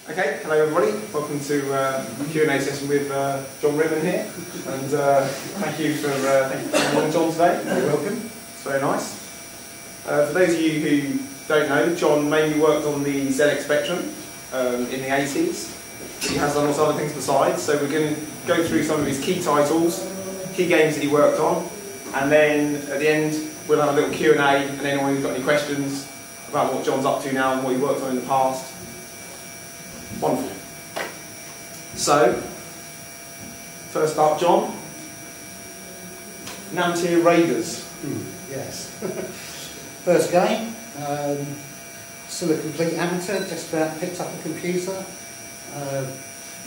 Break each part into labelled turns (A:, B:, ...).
A: Okay, hello everybody. Welcome to the Q&A session with Jon Ritman here, and thank you for coming along, Jon, today. You're welcome. It's very nice. For those of you who don't know, Jon mainly worked on the ZX Spectrum in the 80s, but he has done lots of other things besides. So we're going to go through some of his key titles, key games that he worked on, and then at the end we'll have a little Q&A, and anyone who's got any questions about what Jon's up to now and what he worked on in the past. Wonderful. So, first up, Jon, Namtir Raiders.
B: Yes. First game, still a complete amateur, just about picked up a computer,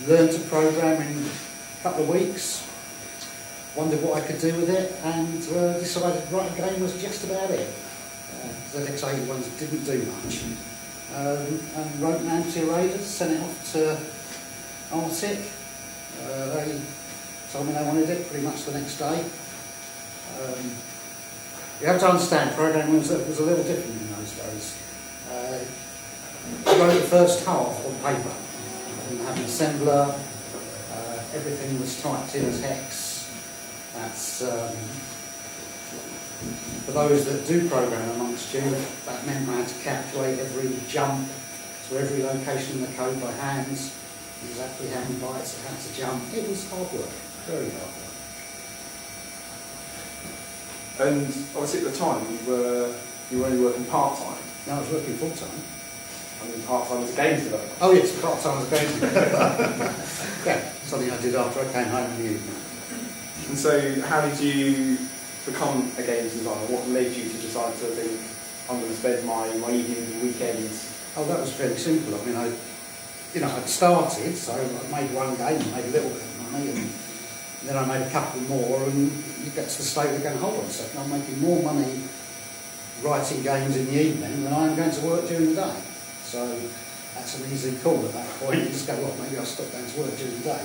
B: learned to program in a couple of weeks, wondered what I could do with it, and decided writing a game was just about it. ZX ones didn't do much. And wrote Namtir Raiders, sent it off to Arctic. They told me they wanted it pretty much the next day. You have to understand, programming was a little different in those days. I wrote the first half on paper. I didn't have an assembler. Everything was typed in as hex. That's for those that do program amongst you, that meant I had to calculate every jump to every location in the code by hand, exactly how many bytes it had to jump. It was hard work, very hard work.
A: And obviously at the time you were only working part-time.
B: No, I was working full-time.
A: I mean part-time as a games developer.
B: Oh yes, part-time as a games developer. Yeah, something I did after I came home in the evening.
A: And so how did you become a games designer? What led you to decide to think, I'm going to spend my evenings and weekends?
B: Oh, that was fairly simple. I mean, I'd started, so I made one game, made a little bit of money, and then I made a couple more, and you get to the state of going, hold on a second, I'm making more money writing games in the evening than I'm going to work during the day. So that's an easy call at that point. You just go, well, maybe I'll stop going to work during the day.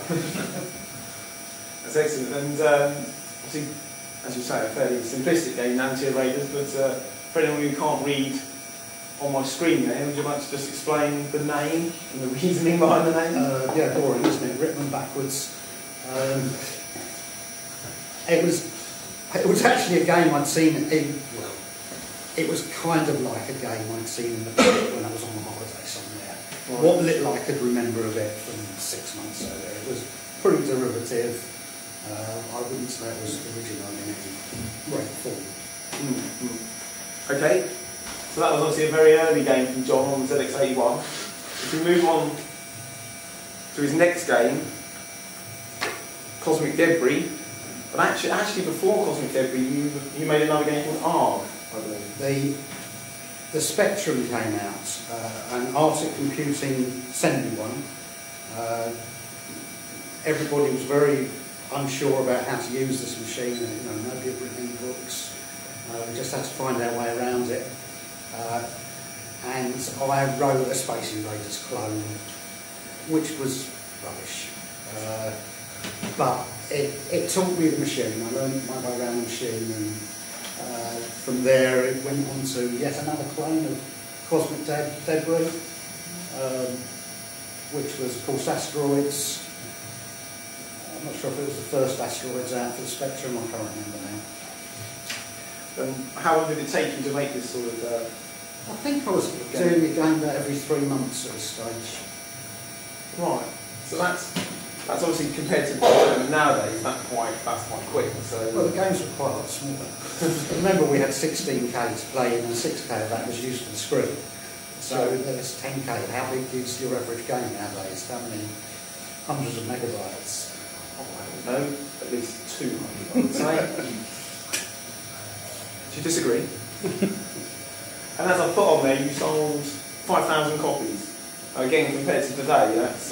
A: That's excellent. And obviously, as you say, a fairly simplistic game, Namtir Raiders, but for anyone who can't read on my screen there, would you like to just explain the name and the reasoning behind the name?
B: Yeah, boring, isn't it? Ritman backwards. It was actually a game I'd seen it was kind of like a game I'd seen in the book when I was on a holiday somewhere. Right. What little I could remember of it from 6 months ago, it was pretty derivative. I wouldn't say it was original in any great form.
A: Okay, so that was obviously a very early game from Jon on the ZX81. If we move on to his next game, Cosmic Debris, but actually before Cosmic Debris you made another game called ARG, I believe.
B: The Spectrum came out, an Arctic Computing sent me one. Everybody was very unsure about how to use this machine, and nobody had written any books. We just had to find our way around it. And I wrote a Space Invaders clone, which was rubbish. But it taught me the machine. I learned my way around the machine, and from there it went on to yet another clone of Cosmic Debris, which was, of course, Asteroids. I'm not sure if it was the first Asteroids out for the Spectrum, I can't remember now.
A: And how long did it take you to make this sort of
B: I think I was doing the game about every 3 months at this stage.
A: Right, so that's obviously compared to nowadays, that's quite quick. So
B: well, the games were quite a lot smaller. Remember, we had 16K to play in, and 6K of that was used for the screen. So there's 10K. How big is your average game nowadays? How many hundreds of megabytes?
A: Oh, I don't know, at least 200, I would say. Do you disagree? And as I put on there, you sold 5,000 copies. Again, compared to today, that's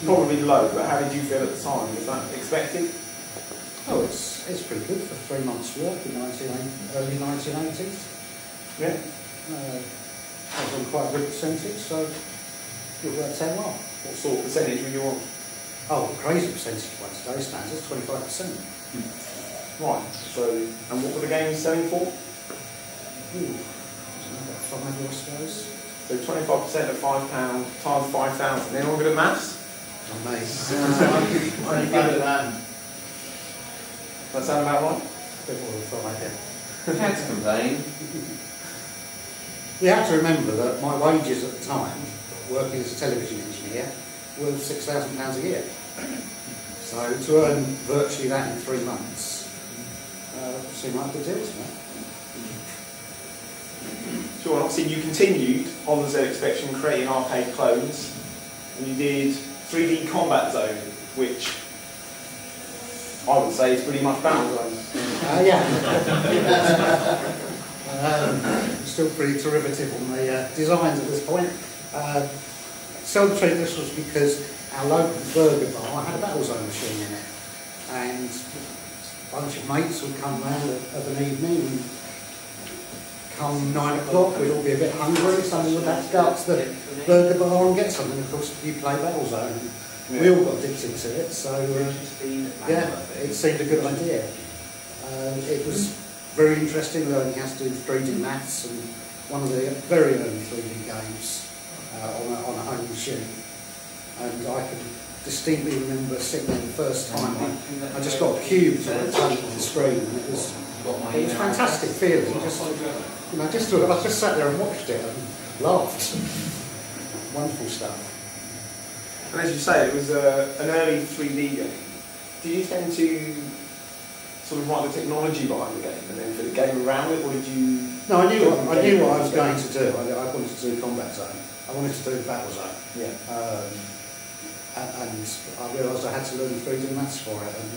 A: probably low, but how did you feel at the time? Was that expected?
B: Oh, it's pretty good for 3 months' work in early 1980s.
A: Yeah.
B: I was on quite a good percentage, so it worked out well.
A: What sort of percentage were you on?
B: Oh, a crazy percentage by today's standards, 25%.
A: Right, so, and what were the games selling for?
B: Ooh, about 5, I suppose.
A: So 25% of £5 times 5,000. Anyone good at maths?
B: Amazing.
C: I'm good at that.
A: That sound about right?
B: Bit more than five, yeah.
C: Can't complain.
B: You have to remember that my wages at the time, working as a television engineer, were £6,000 a year. So to earn virtually that in 3 months seemed like a good deal to me.
A: Sure, and obviously you continued on the ZX Spectrum creating arcade clones, and you did 3D Combat Zone, which I would say is pretty much Battlezone.
B: Yeah. Still pretty derivative on the designs at this point. So the treat this was because our local burger bar had a Battlezone machine in it, and a bunch of mates would come round of an evening, and come 9 o'clock we'd all be a bit hungry, someone would have to go up to the burger bar and get something. Of course you play Battlezone, and we all got addicted to it, so yeah, it seemed a good idea. It was very interesting learning how to do 3D maths, and one of the very early 3D games on a home machine. And I can distinctly remember sitting there the first time. I just got a cube to rotate on the screen, and it was a fantastic feeling. I just sat there and watched it and laughed. Wonderful stuff.
A: And as you say, it was an early 3D game. Did you tend to sort of write the technology behind the game and then for the game around it, or did you...
B: No, I knew what I was going to do. I wanted to do Combat Zone. I wanted to do Battle Zone.
A: Yeah.
B: And I realised I had to learn 3D maths for it, and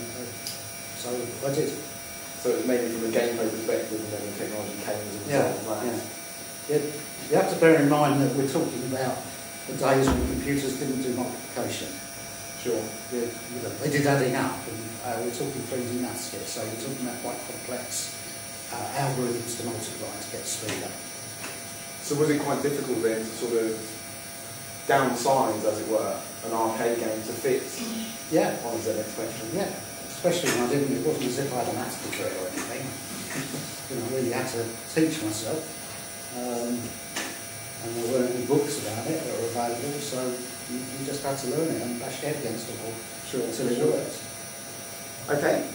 B: so I did.
A: So it was mainly from a gameplay perspective, and then the technology came as a result of that.
B: Yeah. You have to bear in mind that we're talking about the days when computers didn't do multiplication.
A: Sure.
B: They did adding up, and we're talking 3D maths here, so we're talking about quite complex algorithms to multiply to get speed up.
A: So was it quite difficult then to sort of downsize, as it were, an arcade game to fit on a ZX Spectrum?
B: Yeah, especially when it wasn't as if I had a maths degree or anything. I really had to teach myself. And there weren't any books about it that were available, so you just had to learn it and bash your head against the wall until it worked.
A: Okay.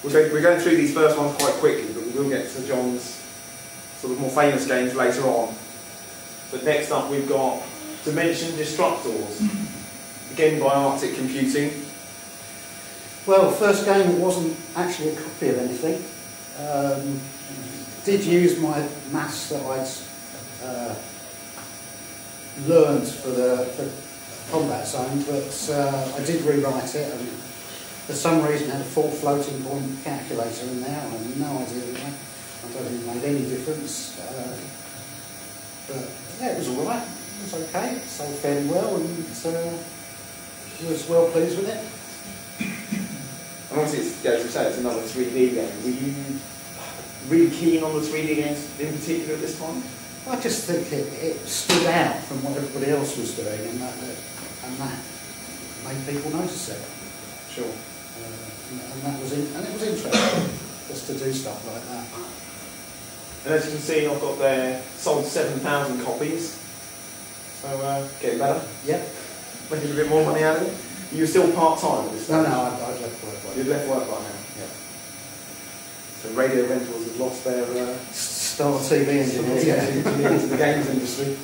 A: We're going through these first ones quite quickly, but we will get to John's sort of more famous games later on. But next up we've got Dimension Destructors, again by Arctic Computing.
B: Well, first game wasn't actually a copy of anything. Did use my maths that I'd learned for Combat Zone, but I did rewrite it, and for some reason had a full floating point calculator in there. I have no idea why. I don't think it made any difference. But yeah, it was alright. It was okay. It sold fairly well, and was well pleased with it.
A: And obviously, as you say, it's another 3D game. Were you really keen on the 3D games in particular at this time?
B: I just think it stood out from what everybody else was doing, and that made people notice it.
A: Sure.
B: And it was interesting just to do stuff like that.
A: And as you can see, I've got there sold 7,000 copies. So getting better.
B: Yep.
A: Making a bit more money out of it. You're still part-time at this stage?
B: No, I've left work.
A: You've left work right now?
B: Yeah.
A: So radio rentals have lost their...
B: Star TV engineer
A: into the games industry.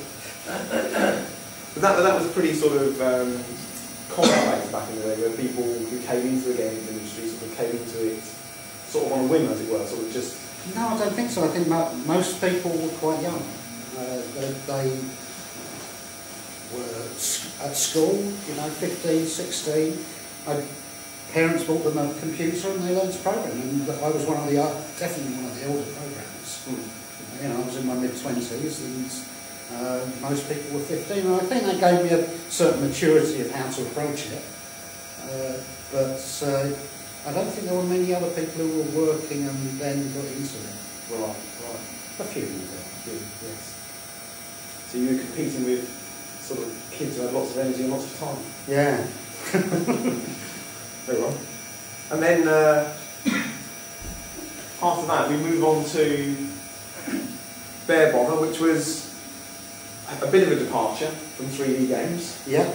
A: But that was pretty sort of commonplace back in the day, where people who came into the games industry sort of came into it sort of on a whim, as it were, sort of just...
B: No, I don't think so. I think most people were quite young. They were at school, 15, 16. Parents bought them a computer and they learned to program, and I was definitely one of the older programmers. I was in my mid-20s, and most people were 15, and I think that gave me a certain maturity of how to approach it. But I don't think there were many other people who were working and then got into it.
A: Right.
B: A few,
A: yes. So you were competing with sort of kids who had lots of energy and lots of time.
B: Yeah.
A: Very well. And then after that we move on to Borrer, which was a bit of a departure from 3D games.
B: Yeah,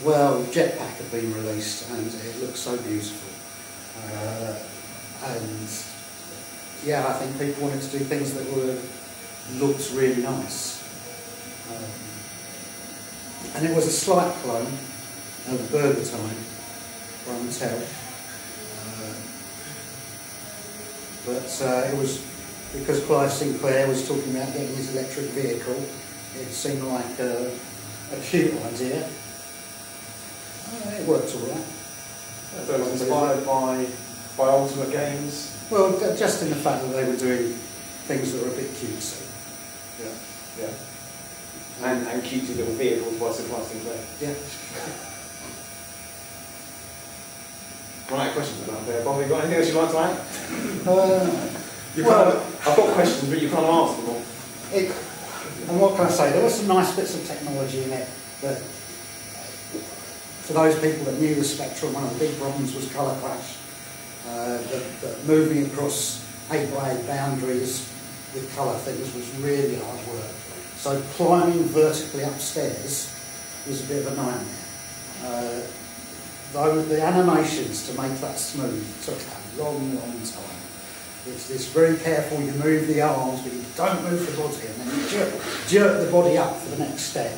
B: well, Jetpack had been released and it looked so beautiful. And yeah, I think people wanted to do things that looked really nice. And it was a slight clone of Burger Time by Mattel. But it was because Clive Sinclair was talking about getting his electric vehicle. It seemed like a cute idea. It worked all right.
A: So it was inspired by Ultimate Games.
B: Well, just in the fact that they were doing things that were a bit cutesy.
A: Yeah. And cutesy little vehicles by Clive Sinclair.
B: Yeah.
A: Right, questions about there. Bob, have you got anything else you'd like to add? I've got questions, but you can't answer them all.
B: And what can I say? There were some nice bits of technology in it that, for those people that knew the Spectrum, one of the big problems was colour crash. That moving across 8x8 boundaries with colour things was really hard work. So climbing vertically upstairs was a bit of a nightmare. Though the animations to make that smooth took a long, long time. It's very careful, you move the arms, but you don't move the body, and then you jerk the body up for the next step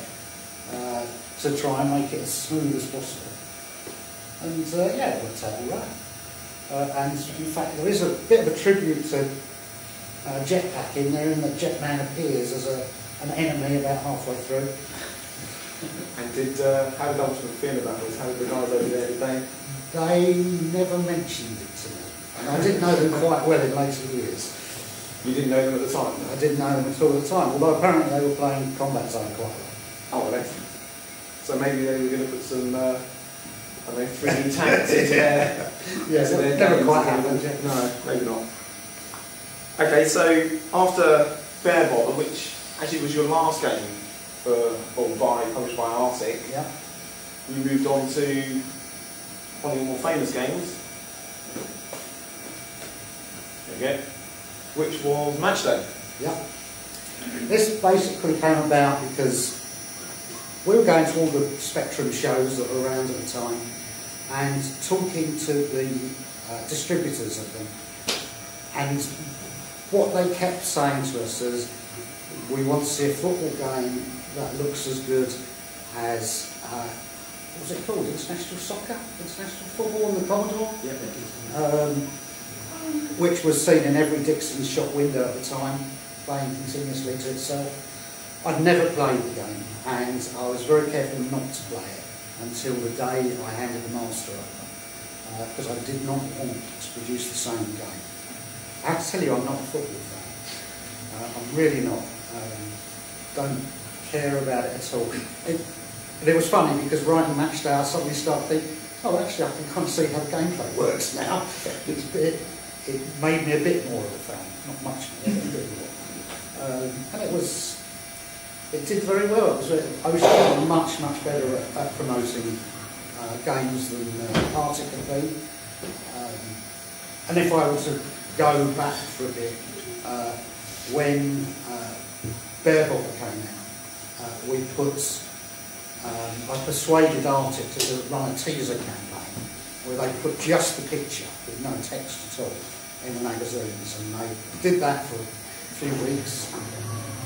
B: to try and make it as smooth as possible. And yeah, it worked out all right. And in fact, there is a bit of a tribute to Jetpack in there, in that Jetman appears as an enemy about halfway through.
A: And how did Ultimate feel about this? How did the guys over there,
B: They never mentioned it to me. And I didn't know them quite well in later years.
A: You didn't know them at the time?
B: I didn't know them at all at the time, although apparently they were playing Combat Zone quite well.
A: Oh, well, excellent. So maybe they were going to put some 3D tanks into there.
B: Yes, it never quite happened.
A: No, maybe not. Okay, so after Bear Bother, which actually was your last game published by Arctic,
B: yeah,
A: you moved on to one of your more famous games. There you go. Which was Matchday.
B: Yeah. This basically came about because we were going to all the Spectrum shows that were around at the time and talking to the distributors of them. And what they kept saying to us is, we want to see a football game that looks as good as, what was it called? International Soccer? International Football on the Commodore?
A: Yeah,
B: which was seen in every Dixon's shop window at the time, playing continuously to itself. I'd never played the game, and I was very careful not to play it until the day I handed the master over, because I did not want to produce the same game. I have to tell you, I'm not a football fan. I'm really not. Don't care about it at all. But it was funny because writing Matchday, I suddenly started thinking, oh, actually, I can kind of see how the gameplay works now. It made me a bit more of a fan, not much more, a bit more. And it did very well. I was getting much better at promoting games than Arctic had been. And if I were to go back for a bit, when Bear Bother came out, I persuaded Arctic to run a teaser campaign where they put just the picture with no text at all in the magazines, and they did that for a few weeks,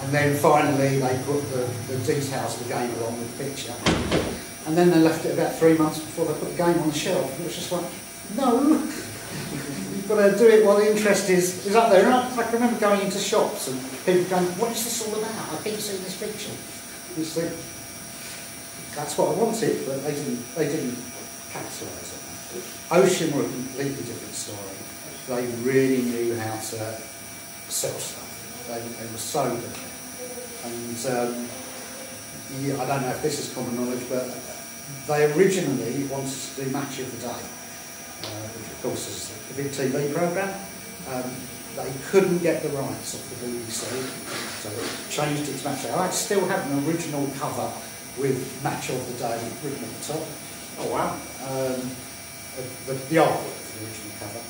B: and then finally they put the details of the game along with the picture, and then they left it about 3 months before they put the game on the shelf. It was just like, no, you've got to do it while the interest is up there. And I can remember going into shops and people going, what is this all about? I keep seeing this picture. You think, that's what I wanted, but they didn't capitalise on that. Ocean were a completely different story. They really knew how to sell stuff. They were so good. And I don't know if this is common knowledge, but they originally wanted to do Match of the Day, which of course is a big TV programme. They couldn't get the rights off the BBC, so they changed it to Match Day. I still have an original cover with Match of the Day written at the top.
A: Oh wow!
B: The artwork, the original cover.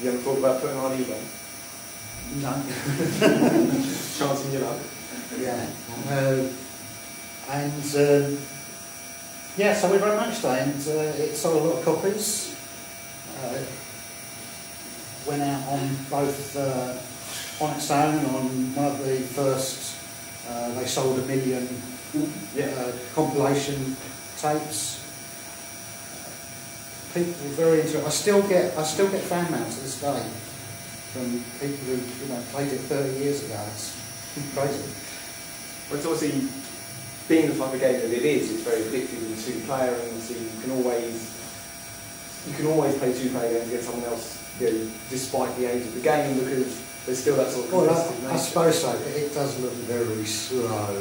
A: You ever thought about putting it on eBay?
B: No.
A: Chance in your luck.
B: Yeah. So we ran match day, and it sold a lot of copies. Went out on both on its own on one of the first. They sold 1 million compilation tapes. People were very into it. I still get fan mail to this day from people who played it 30 years ago. It's crazy.
A: Well, it's obviously, being the type of game that it is, it's very addictive and two-player, and obviously you can always play two-player games against someone else, despite the age of the game, because there's still that sort of competitive nature.
B: I suppose so, but it does look very slow.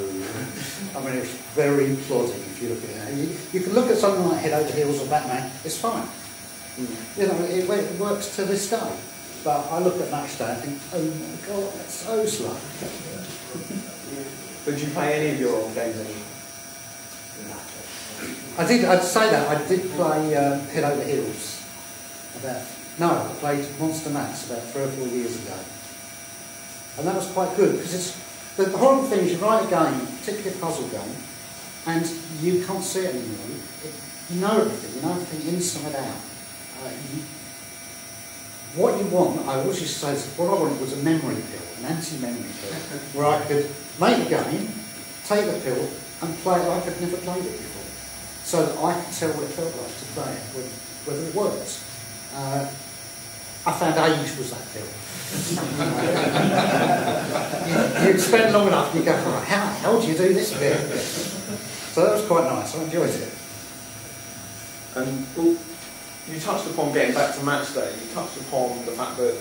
B: I mean, it's very plodding if you look at it. You can look at something like Head Over Heels or Batman, it's fine. It works to this day. But I look at match day and think, oh my god, that's so slow.
A: But do you play any of your old games anymore?
B: I'd say that. I did play Head Over Heels. I played Monster Max about 3 or 4 years ago. And that was quite good, because the horrible thing is you write a game, particularly a puzzle game, and you can't see it anymore. You know everything inside out. What you want, I always used to say, what I wanted was a memory pill, an anti-memory pill, where I could make a game, take the pill, and play it like I'd never played it before, so that I could tell what it felt like to play it, whether it works. I found age was that pill. You'd spend long enough, you go, right, how do you do this bit? So that was quite nice, I enjoyed it.
A: Well, you touched upon, getting back to match day, you touched upon the fact that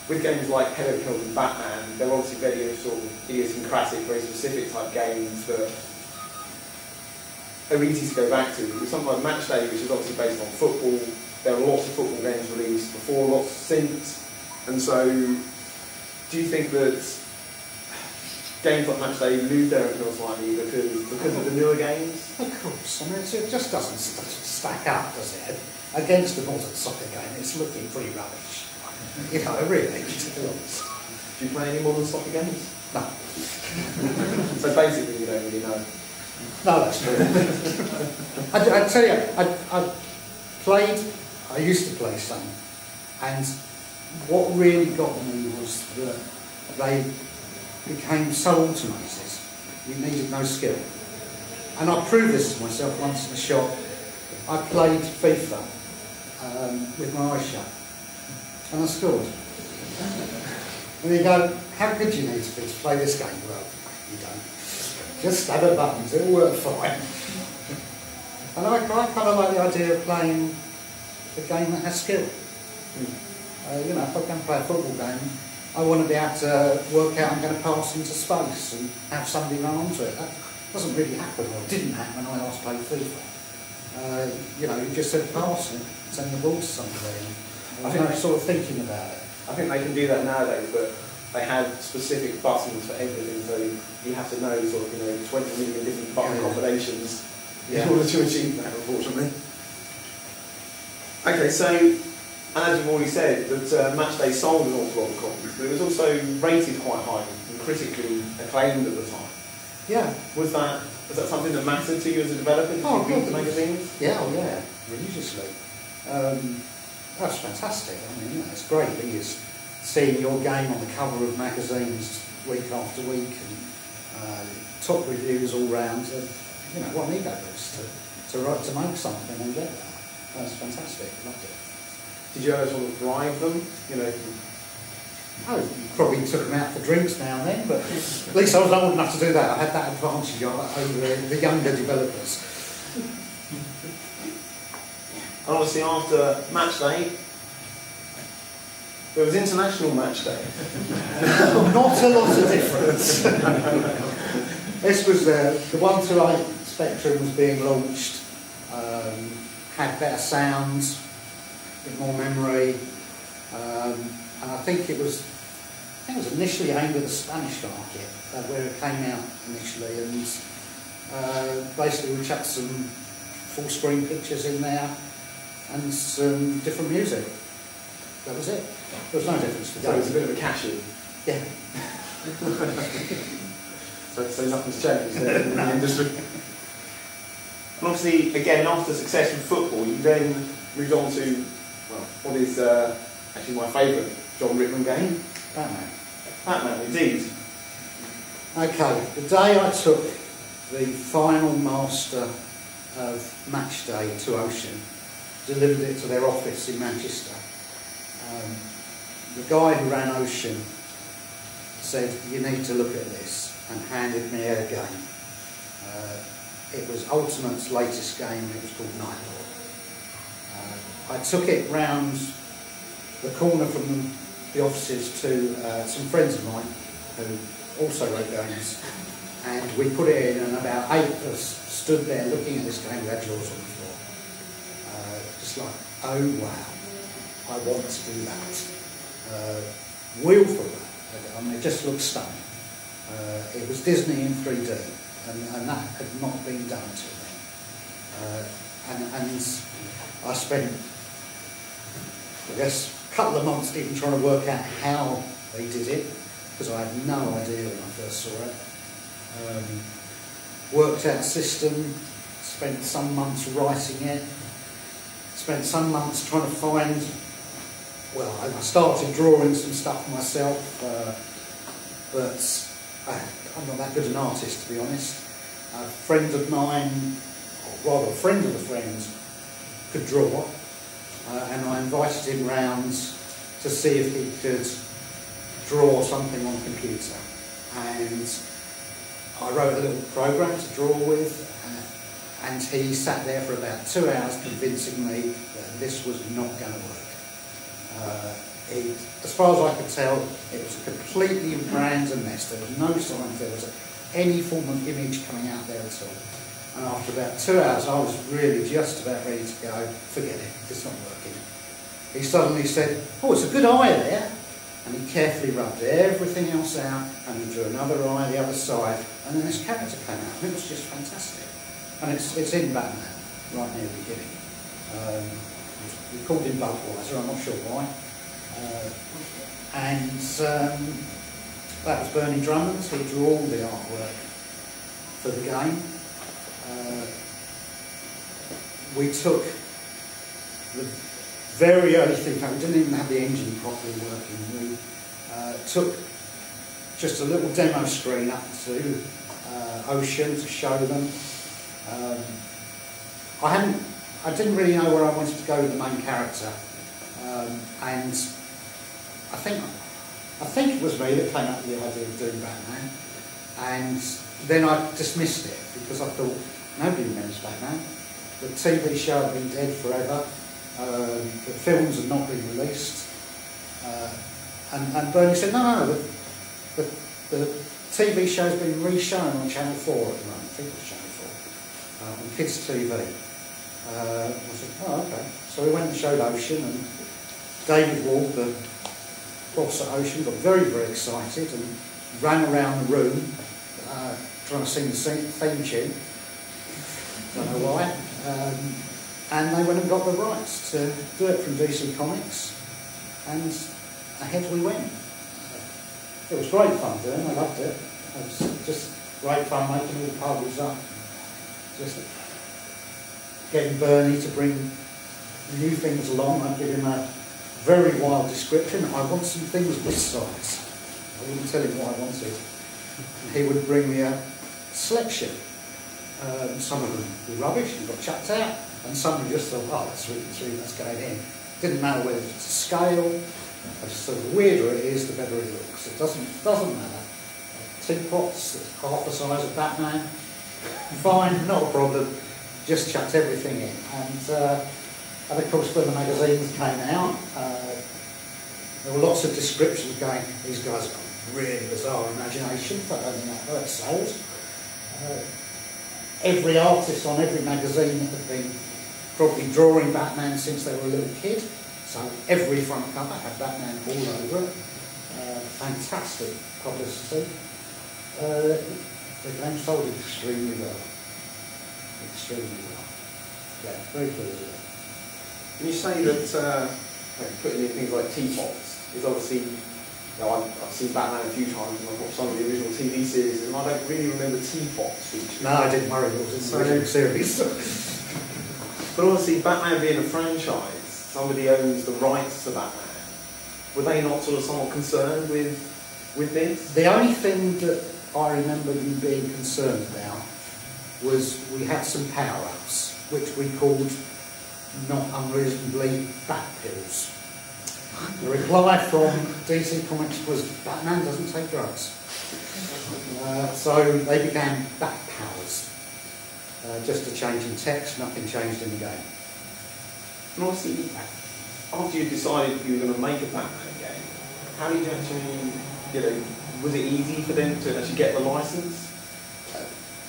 A: with games like Head Over Heels and Batman, they're obviously very sort of idiosyncratic, very specific type games that are easy to go back to. With something like Match Day, which is obviously based on football, there are lots of football games released before, lots since, and so do you think that games like Match Day lose their appeal slightly because of the newer games?
B: Of course, I mean it just doesn't stack up, does it? Against the modern soccer game, it's looking pretty rubbish. Really, to be honest.
A: Do you play any modern soccer games?
B: No.
A: So basically you don't really know.
B: No, that's true. I tell you, I used to play some, and what really got me was that they became so automated, you needed no skill. And I proved this to myself once in a shop. I played FIFA with my eyes shut, and I scored. And you go, how good do you need to be to play this game? Well, you don't. Just stab at buttons, it'll work fine. And I kind of like the idea of playing a game that has skill. If I'm going to play a football game, I want to be able to work out I'm going to pass into space and have somebody run onto it. That doesn't really happen, or it didn't happen when I last played FIFA. You just said pass and send the ball to somebody. And I was sort of thinking about it.
A: I think they can do that nowadays, but they have specific buttons for everything, so you have to know 20 million different button combinations in order to achieve that, unfortunately. Okay, so as you've already said, that Match Day sold an awful lot of copies, but it was also rated quite high and critically acclaimed at the time.
B: Yeah.
A: Was that something that mattered to you as a developer? Did you read the magazines?
B: Yeah, religiously. That's fantastic. I mean, it's great that you're seeing your game on the cover of magazines week after week, and top reviews all round. What an ego boost to make something and get that. That's fantastic. Loved it.
A: Did you ever sort of bribe them?
B: Oh, probably took them out for drinks now and then, but at least I was old enough to do that. I had that advantage over the younger developers.
A: And obviously after Match Day, there was International Match Day.
B: Not a lot of difference. This was the 128 Spectrum was being launched, had better sounds, a bit more memory, and I think it was initially aimed at the Spanish market, where it came out initially, and basically we chucked some full screen pictures in there and some different music. That was it. There was no difference to
A: So
B: go.
A: it's a bit of a cash-in.
B: Yeah.
A: So nothing's changed there in the industry. And obviously, again, after success with football, you then moved on to, well, what is actually my favourite Jon Ritman game.
B: Batman.
A: Batman, indeed.
B: Okay, the day I took the final master of Match Day to Ocean, delivered it to their office in Manchester. The guy who ran Ocean said, "You need to look at this," and handed me a game. It was Ultimate's latest game, it was called Nightfall. I took it round the corner from the offices to some friends of mine who also wrote games, and we put it in, and about 8 of us stood there looking at this game with our jaws on the floor. Just like, oh wow, I want to do that. Willful that. I mean, it just looked stunning. It was Disney in 3D, and that had not been done to me. And I spent, I guess, a couple of months even trying to work out how they did it, because I had no idea when I first saw it. Worked out a system, spent some months writing it, spent some months trying to find, well, I started drawing some stuff myself, but I'm not that good an artist, to be honest. A friend of mine, or rather a friend of a friend, could draw, and I invited him round to see if he could draw something on computer. And I wrote a little program to draw with, and he sat there for about 2 hours convincing me that this was not going to work. As far as I could tell, it was a completely random mess. There was no signs there was any form of image coming out there at all. And after about 2 hours, I was really just about ready to go, forget it, it's not working. He suddenly said, "Oh, it's a good eye there." And he carefully rubbed everything else out, and he drew another eye the other side, and then this character came out, and it was just fantastic. And it's in Batman, right near the beginning. We called him Budweiser, I'm not sure why. That was Bernie Drummond's. He drew all the artwork for the game. We took the very early thing, we didn't even have the engine properly working. We took just a little demo screen up to Ocean to show them. I didn't really know where I wanted to go with the main character, and I think it was me that came up with the idea of doing Batman, and then I dismissed it because I thought nobody remembers Batman. The TV show had been dead forever. The films had not been released, and Bernie said, no, the TV show's been re-shown on Channel 4 at the moment. I think it was Channel 4, on Kids TV. I said, oh, okay. So we went and showed Ocean, and David Ward, the boss at Ocean, got very, very excited and ran around the room trying to sing the theme tune. Don't know why. And they went and got the rights to do it from DC Comics, and ahead we went. It was great fun doing it, I loved it. It was just great fun making all the puzzles up. Just getting Bernie to bring new things along. I'd give him a very wild description. I want some things this size. I wouldn't tell him what I wanted. And he would bring me a selection. Some of them were rubbish and got chucked out, and some we just thought, oh, that's really sweet, that's going in. Didn't matter whether it's a scale. I just thought the weirder it is, the better it looks. It doesn't matter. Teapots that's half the size of Batman, fine, not a problem. Just chucked everything in, and of course when the magazines came out, there were lots of descriptions going, these guys have got really bizarre imagination, but I mean that sold. Every artist on every magazine had been probably drawing Batman since they were a little kid, so every front cover had Batman all over it. Fantastic publicity. The game sold extremely well. Extremely well. Yeah, very pleased with it.
A: Can you say that putting in things like teapots is obviously, you know, I've seen Batman a few times and I've watched some of the original TV series and I don't really remember teapots featuring.
B: No, I didn't worry, it was in the original series.
A: But obviously, Batman being a franchise, somebody owns the rights to Batman. Were they not sort of somewhat concerned with this?
B: The only thing that I remember them being concerned about was we had some power-ups, which we called, not unreasonably, Bat Pills. The reply from DC Comics was, Batman doesn't take drugs. So they began Bat Powers. Just a change in text, nothing changed in the game.
A: And obviously, after you decided you were going to make a Batman game, how did you actually, you know, was it easy for them to actually get the license?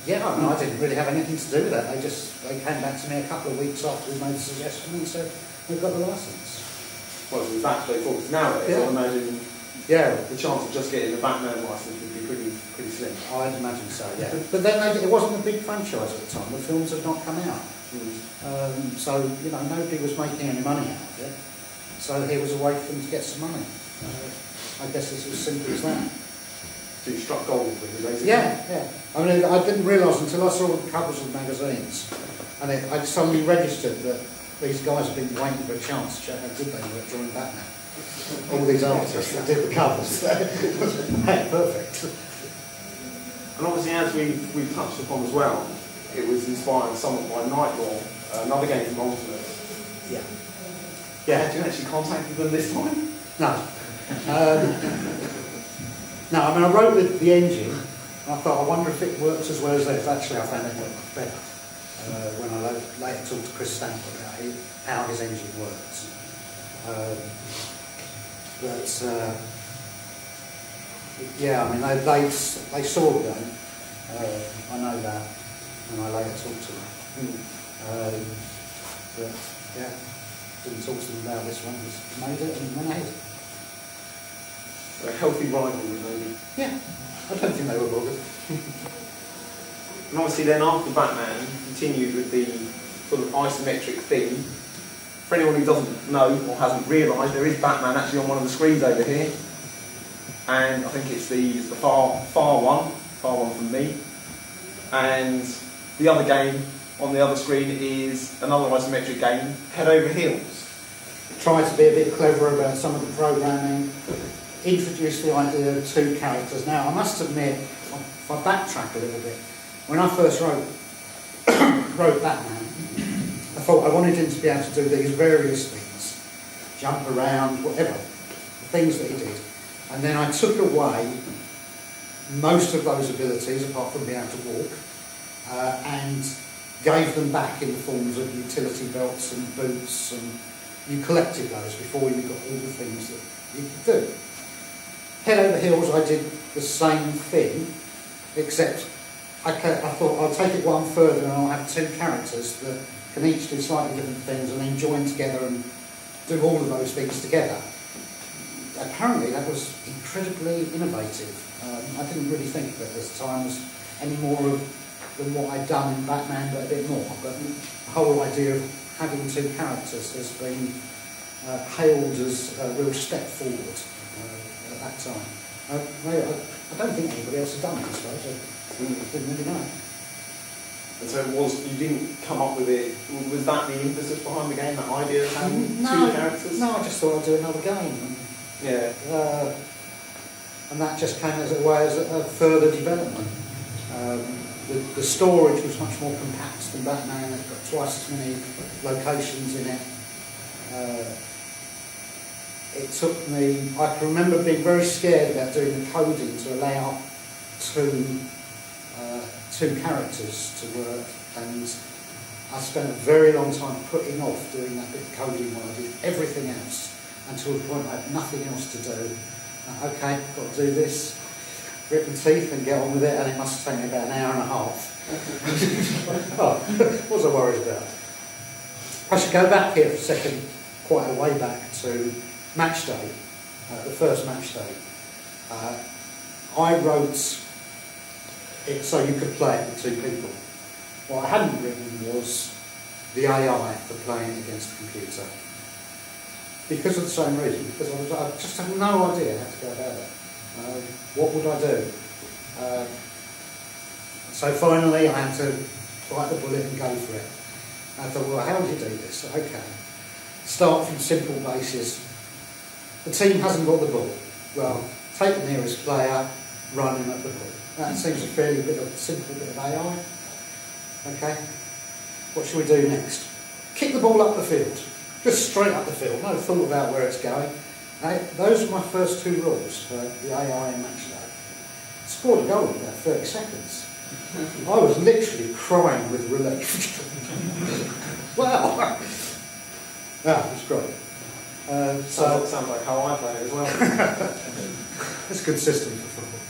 B: Yeah, I mean, I didn't really have anything to do with that. They came back to me a couple of weeks after we made the suggestion and said, we've got the license.
A: Well, it was that straightforward. Because nowadays,
B: Yeah.
A: I imagine the chance of just getting the Batman license would be pretty slim.
B: I'd imagine so, yeah. But then it wasn't a big franchise at the time. The films had not come out. So, you know, nobody was making any money out of it. So here was a way for them to get some money. I guess it's as simple as that.
A: So you struck gold with it, basically?
B: Yeah. I mean, I didn't realise until I saw the covers of magazines, and I suddenly registered that these guys have been waiting for a chance to show how good they were at drawing Batman. All these artists that did the covers. Hey, perfect.
A: And obviously, as we've touched upon as well, it was inspired somewhat by Nightlaw, another game from Ultimate.
B: Yeah.
A: Yeah, did you actually contact them this time?
B: No. No, I mean, I wrote the engine, and I thought, I wonder if it works as well as theirs. Actually, I found it worked much better when I later talked to Chris Stamper about how his engine works. Yeah, I mean, they saw the game, I know that, and I later talked to them. But, yeah, didn't talk to them about this one, just made it and went ahead.
A: A healthy rivalry, maybe.
B: Yeah, I don't think they were bothered.
A: And obviously then after Batman, continued with the sort of isometric theme. For anyone who doesn't know or hasn't realised, there is Batman actually on one of the screens over here. And I think it's the far one from me. And the other game on the other screen is another isometric game, Head Over Heels.
B: Tried to be a bit clever about some of the programming. Introduced the idea of two characters. Now, I must admit, if I backtrack a little bit, when I first wrote Batman, I thought I wanted him to be able to do these various things, jump around, whatever, the things that he did. And then I took away most of those abilities, apart from being able to walk, and gave them back in the forms of utility belts and boots, and you collected those before you got all the things that you could do. Head Over Heels, I did the same thing, except I thought I'll take it one further and I'll have two characters that can each do slightly different things and then join together and do all of those things together. Apparently that was incredibly innovative. I didn't really think of it at the time as any more than what I'd done in Batman, but a bit more. But the whole idea of having two characters has been hailed as a real step forward at that time. I don't think anybody else had done it, I suppose. I didn't really know.
A: And so you didn't come up with it, was that the impetus behind the game, that idea of having two characters?
B: No, I just thought I'd do another game.
A: Yeah.
B: And that just came as a way as a further development. The storage was much more compact than Batman. It's got twice as many locations in it. It took me, I can remember being very scared about doing the coding to allow two characters to work, and I spent a very long time putting off doing that bit of coding while I did everything else, until the point I had nothing else to do. Okay, got to do this, grit my teeth and get on with it, and it must take me about an hour and a half. Oh, what was I worried about? I should go back here for a second, quite a way back to match day, the first match day. I wrote it so you could play it with two people. What I hadn't written was the AI for playing against the computer. because of the same reason, because I just had no idea how to go about it. What would I do? So finally I had to bite the bullet and go for it. I thought, well, how do you do this? Okay, start from simple basis. The team hasn't got the ball. Well, take the nearest player, run him at the ball. That seems a fairly simple bit of AI. Okay, what should we do next? Kick the ball up the field, just straight up the field, no thought about where it's going. Those are my first two rules for the AI in match day. Scored a goal in about 30 seconds. I was literally crying with relief. Wow! Yeah, it was great.
A: Sounds like how I play as well.
B: It's a good system for football.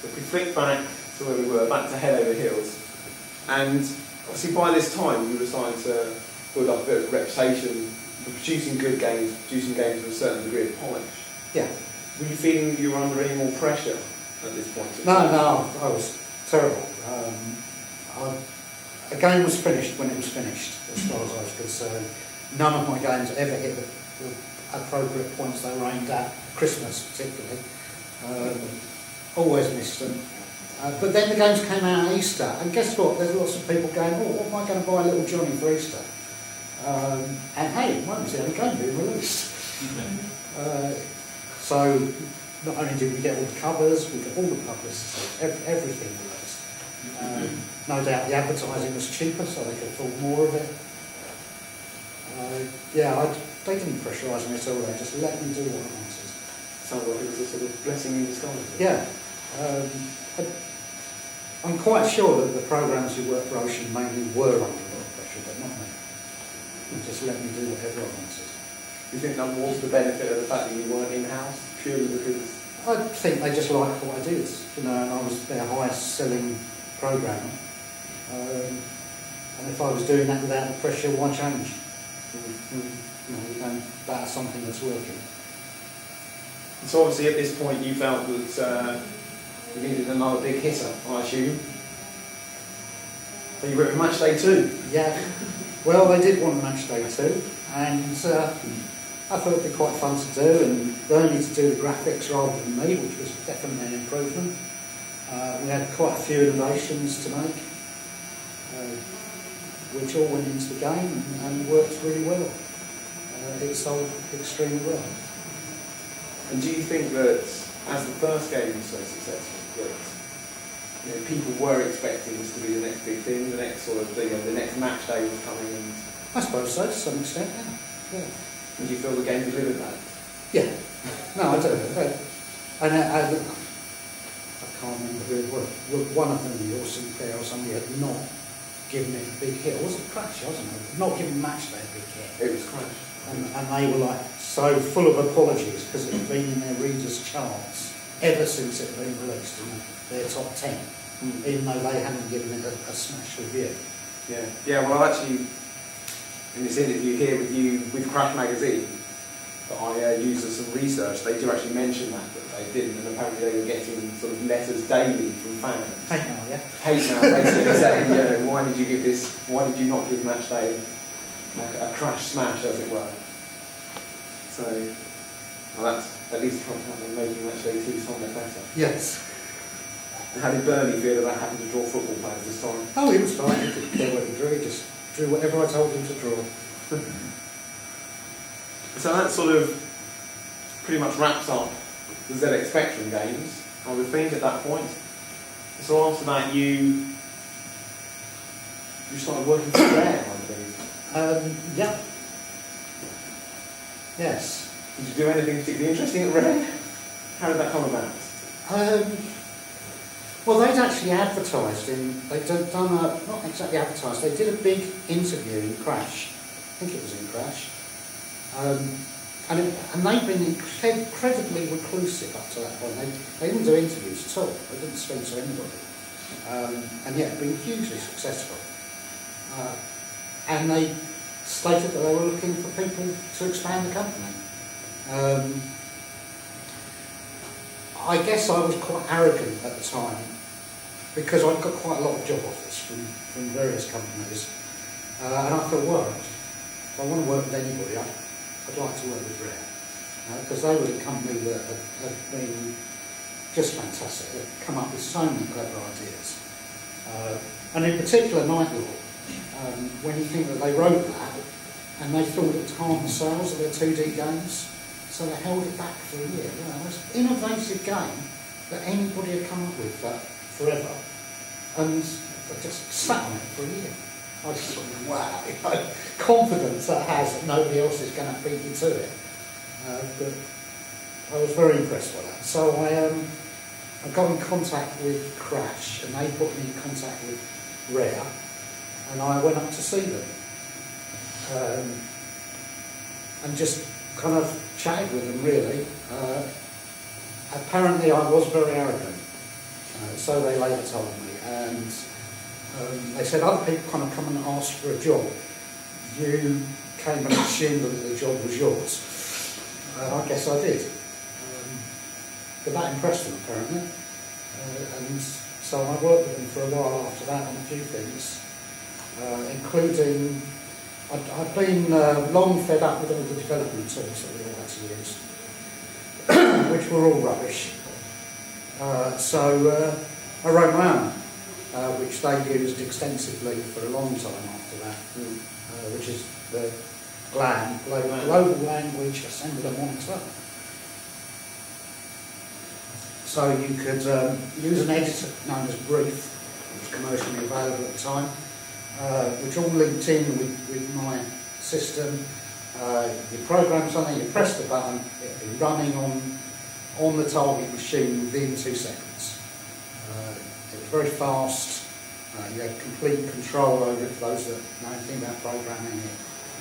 A: If we flick back to where we were, back to head over heels, and obviously by this time you were starting to build up a bit of reputation for producing good games, producing games with a certain degree of polish.
B: Yeah.
A: Were you feeling you were under any more pressure at this point?
B: No, I was terrible. A game was finished when it was finished, as far as I was concerned. None of my games ever hit the appropriate points they were aimed at, Christmas particularly. Always missed them. But then the games came out at Easter, and guess what? There's lots of people going, oh, what am I going to buy little Johnny for Easter? And hey, mine was the only game being released. So not only did we get all the covers, we got all the publicity, everything released. No doubt the advertising was cheaper, so they could afford more of it. They didn't pressurise me at all, they just let me do what I wanted.
A: Sounds like it was a sort of blessing in disguise.
B: Yeah. I'm quite sure that the programmes who worked for Ocean mainly were under a lot of pressure, but not me. They just let me do whatever I wanted.
A: Do you think that was the benefit of the fact that you weren't in-house, purely because...
B: I think they just liked what I did, and I was their highest selling programmer. And if I was doing that without the pressure, why change? That's something that's working.
A: So obviously at this point you felt that you needed another big hitter, I assume. So you were at match day 2?
B: Yeah. Well, they did want a match day 2, and I thought it'd be quite fun to do, and Bernie to do the graphics rather than me, which was definitely an improvement. We had quite a few innovations to make, which all went into the game and worked really well. It sold extremely well.
A: And do you think that, as the first game was so successful, that people were expecting this to be the next big thing, the next sort of thing, the next match day was coming? And
B: I suppose so, to some extent, yeah.
A: And do you feel the game delivered that?
B: Yeah. No, I do. And I can't remember who it was. One of them, or Sinclair or somebody, had not given it a big hit. Or was it Crash? I don't know. Not given Match Day a big hit.
A: It was Crash.
B: And they were like so full of apologies because it had been in their readers' charts ever since it had been released in their top 10, even though they hadn't given it a smash review.
A: Yeah. Well, actually, in this interview here with you with Crash Magazine, that I used as some research, they do actually mention that they didn't, and apparently they were getting sort of letters daily from fans.
B: Hate mail, yeah.
A: Hate mail, basically saying, why did you give this? Why did you not give Match Day a crash smash, as it were? So, well, that's at least making Match Day 2 somewhat better.
B: Yes.
A: And how did Bernie feel about having to draw football players this time?
B: Oh, he was fine. He didn't care what he drew. He just drew whatever I told him to draw.
A: So that sort of pretty much wraps up the ZX Spectrum games, I would think, at that point. So after that, you started working for Rare, I believe.
B: Yeah. Yes.
A: Did you do anything particularly interesting at Rare? How did that come about?
B: Well, they'd actually advertised not exactly advertised, they did a big interview in Crash. I think it was in Crash. And they'd been incredibly reclusive up to that point. They didn't do interviews at all. They didn't speak to anybody. And yet, been hugely successful. And they stated that they were looking for people to expand the company. I guess I was quite arrogant at the time because I'd got quite a lot of job offers from various companies. And I thought, well, if I want to work with anybody, I'd like to work with Rare, because they were a company that had been just fantastic. They'd come up with so many clever ideas. And in particular, Night Law, when you think that they wrote that, and they thought it would harm the sales of their 2D games, so they held it back for a year. You know, it was an innovative game that anybody had come up with forever, and they just sat on it for a year. I just thought, wow, you know, confidence that has that nobody else is going to beat you to it. But I was very impressed by that. So I got in contact with Crash, and they put me in contact with Rare, and I went up to see them. And just kind of chatted with them, really. Apparently I was very arrogant, so they later told me, and they said other people kind of come and ask for a job. You came and assumed that the job was yours. I guess I did. But that impressed them, apparently. And so I worked with them for a while after that on a few things, including I'd been long fed up with all the development tools that we all had to use, which were all rubbish. So I wrote my own, which they used extensively for a long time after that, which is the GLAM, Global Language Assembler Monitor. So you could use an editor known as Brief, which was commercially available at the time, which all linked in with my system. You program something, you press the button, it'd be running on the target machine within 2 seconds. It was very fast. You had complete control over it for those that know anything about programming. It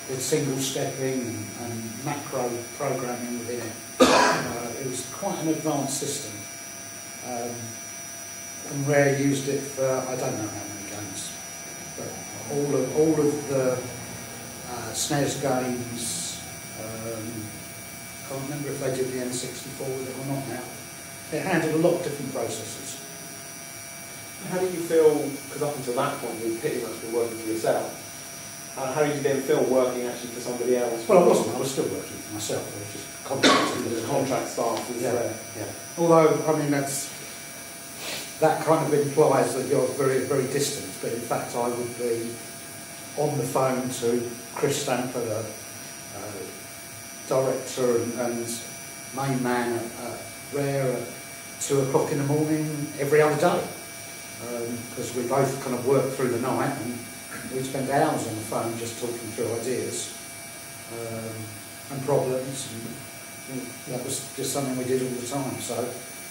B: did single stepping and macro programming within it. It was quite an advanced system. And Rare used it for I don't know how many games. But all of the SNES games, I can't remember if they did the N64 with it or not now. It handled a lot of different processors.
A: How did you feel, because up until that point you'd pretty much been working for yourself, how did you then feel working actually for somebody else?
B: Well, I wasn't, I was still working for myself, I was just contracted.
A: The contract staff was there.
B: Yeah. Although, I mean, that kind of implies that you're very, very distant, but in fact I would be on the phone to Chris Stamper, the director and main man at Rare at 2 o'clock in the morning every other day, because we both kind of worked through the night and we'd spend hours on the phone just talking through ideas and problems, and that was just something we did all the time, so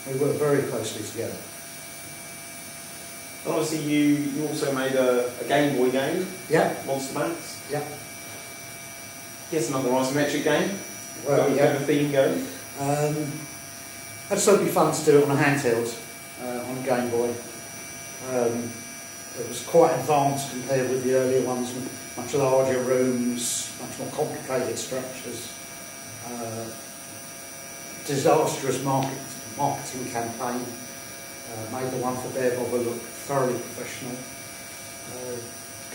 B: we worked very closely together.
A: Obviously, you also made a Game Boy game,
B: Yeah.
A: Monster Max.
B: Yeah.
A: Yes, another isometric game.
B: Well,
A: Where the theme goes.
B: I just thought it'd be fun to do it on a handheld, on a Game Boy. It was quite advanced compared with the earlier ones, much larger rooms, much more complicated structures. Disastrous marketing campaign. Made the one for Bear Bobber look thoroughly professional.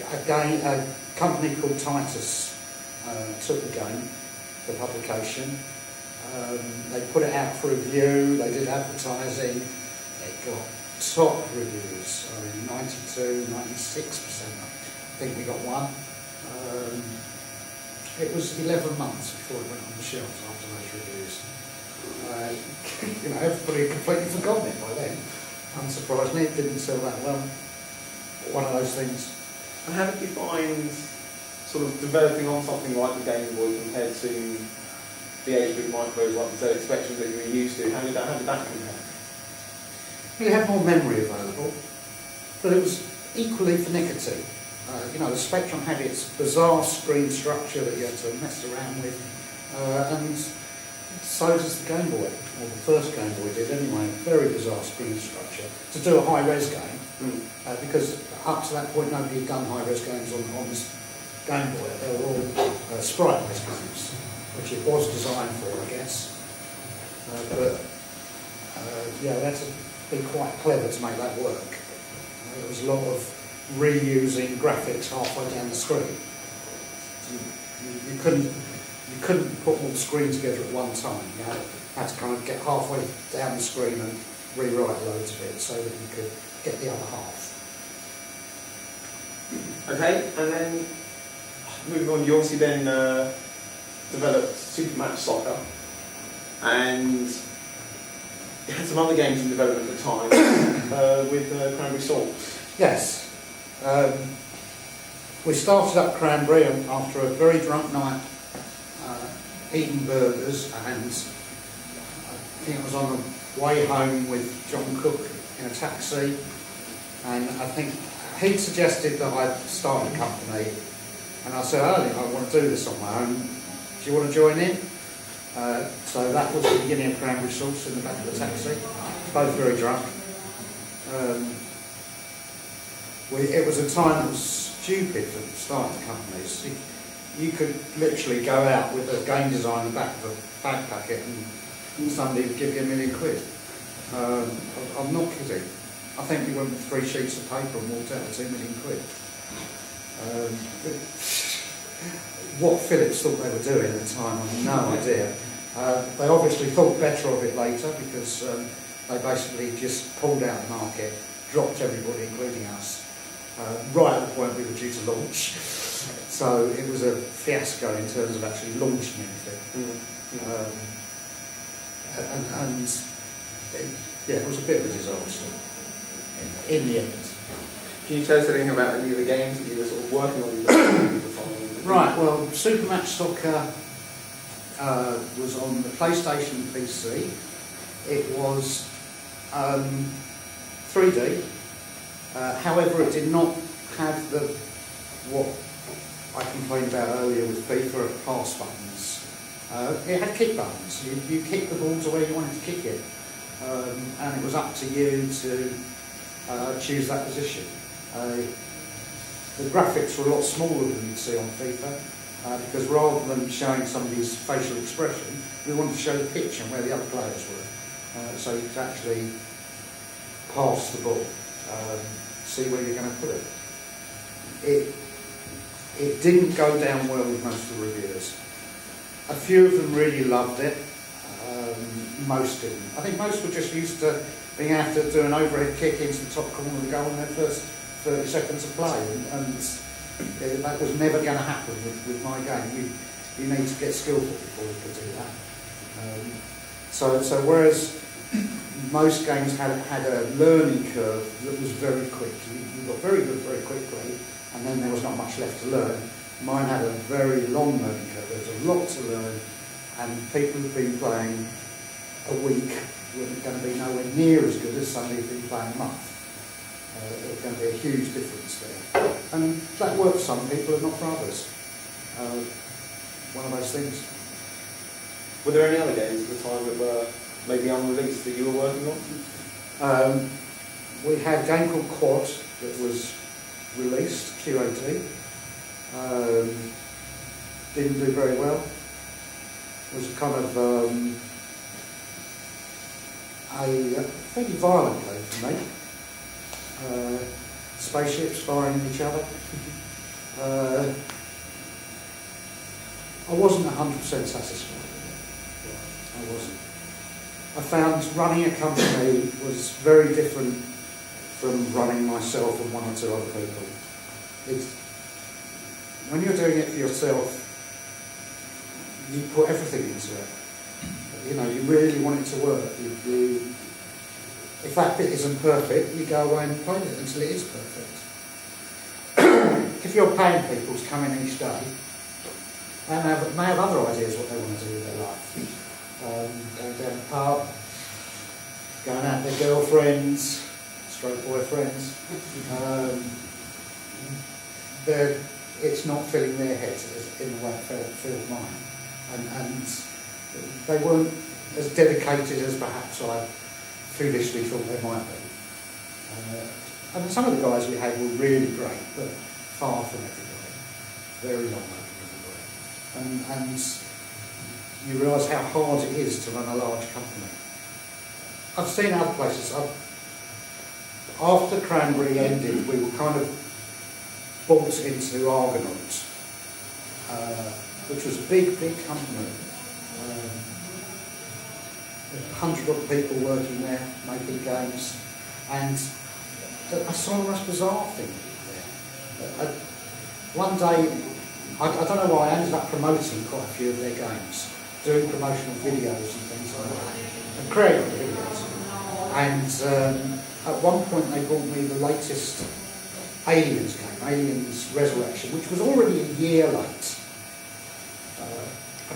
B: A company called Titus took the game for publication. They put it out for review, they did advertising, it got top reviews, I mean 92, 96%, I think we got one. It was 11 months before it went on the shelves after those reviews. Everybody had completely forgotten it by then. Unsurprisingly, it didn't sell that well. One of those things.
A: And how did you find sort of developing on something like the Game Boy compared to the 8-bit micros like the ZX Spectrum that you were used to? How did that compare?
B: You had more memory available, but it was equally finicky. The Spectrum had its bizarre screen structure that you had to mess around with, and so does the Game Boy, or the first Game Boy did anyway. Very bizarre screen structure to do a high-res game, because up to that point nobody had done high-res games on this Game Boy. They were all sprite-based games, which it was designed for, I guess. They had to be quite clever to make that work. There was a lot of reusing graphics halfway down the screen. You couldn't you couldn't put all the screen together at one time. You had to kind of get halfway down the screen and rewrite loads of it so that you could get the other half.
A: Okay, and then moving on, you obviously then developed Supermatch Soccer, and you had some other games in development at the time with Cranberry Salts.
B: Yes. We started up Cranberry after a very drunk night eating burgers, and I think it was on the way home with John Cook in a taxi, and I think he suggested that I start a company, and I said, I want to do this on my own. Do you want to join in? So that was the beginning of Cranberry Sauce in the back of the taxi, both very drunk. It was a time that was stupid for starting companies. You could literally go out with a game design in the back of a fag packet and somebody would give you £1 million. I'm not kidding. I think we went with 3 sheets of paper and walked out with £2 million. What Philips thought they were doing at the time, I have no idea. They obviously thought better of it later because they basically just pulled out the market, dropped everybody, including us, right at the point we were due to launch. So it was a fiasco in terms of actually launching anything. It was a bit of a disaster in the end.
A: Can you tell us anything about any of the games that you were sort of working on?
B: Right, well, Supermatch Soccer was on the PlayStation and PC. It was 3D, however it did not have what I complained about earlier with FIFA of pass buttons. It had kick buttons. You kick the ball to where you wanted to kick it, and it was up to you to choose that position. The graphics were a lot smaller than you'd see on FIFA, because rather than showing somebody's facial expression, we wanted to show the pitch and where the other players were, so you could actually pass the ball, see where you're going to put it. It didn't go down well with most of the reviewers. A few of them really loved it, most didn't. I think most were just used to being able to do an overhead kick into the top corner of the goal in their first 30 seconds of play, and that was never going to happen with my game. You need to get skillful before you could do that. So whereas most games had a learning curve that was very quick, you got very good very quickly, and then there was not much left to learn. Mine had a very long learning curve. There was a lot to learn, and people who've been playing a week were going to be nowhere near as good as somebody who'd been playing a month. There's going to be a huge difference there. And that worked for some people and not for others. One of those things.
A: Were there any other games at the time that were maybe unreleased that you were working on?
B: We had a game called Quad that was released, QAD. Didn't do very well. It was kind of a fairly violent game for me. Spaceships firing at each other. I wasn't 100% satisfied. I wasn't. I found running a company was very different from running myself and 1 or 2 other people. When you're doing it for yourself, you put everything into it. You know, you really want it to work. If that bit isn't perfect, you go away and play it until it is perfect. If you're paying people to come in each day, they may have other ideas what they want to do with their life. Going down the pub, going out with their girlfriends, stroke boyfriends. It's not filling their heads in the way it filled mine. And they weren't as dedicated as perhaps I foolishly thought they might be. And some of the guys we had were really great, but far from everybody. Very long way from everybody. And you realise how hard it is to run a large company. I've seen other places. After Cranberry ended, we were kind of bought into Argonaut. which was a big, big company. 100 odd people working there, making games, and I saw the most bizarre thing there. One day, I don't know why, I ended up promoting quite a few of their games, doing promotional videos and things like that, and creating videos. And at one point they brought me the latest Aliens game, Aliens Resurrection, which was already a year late.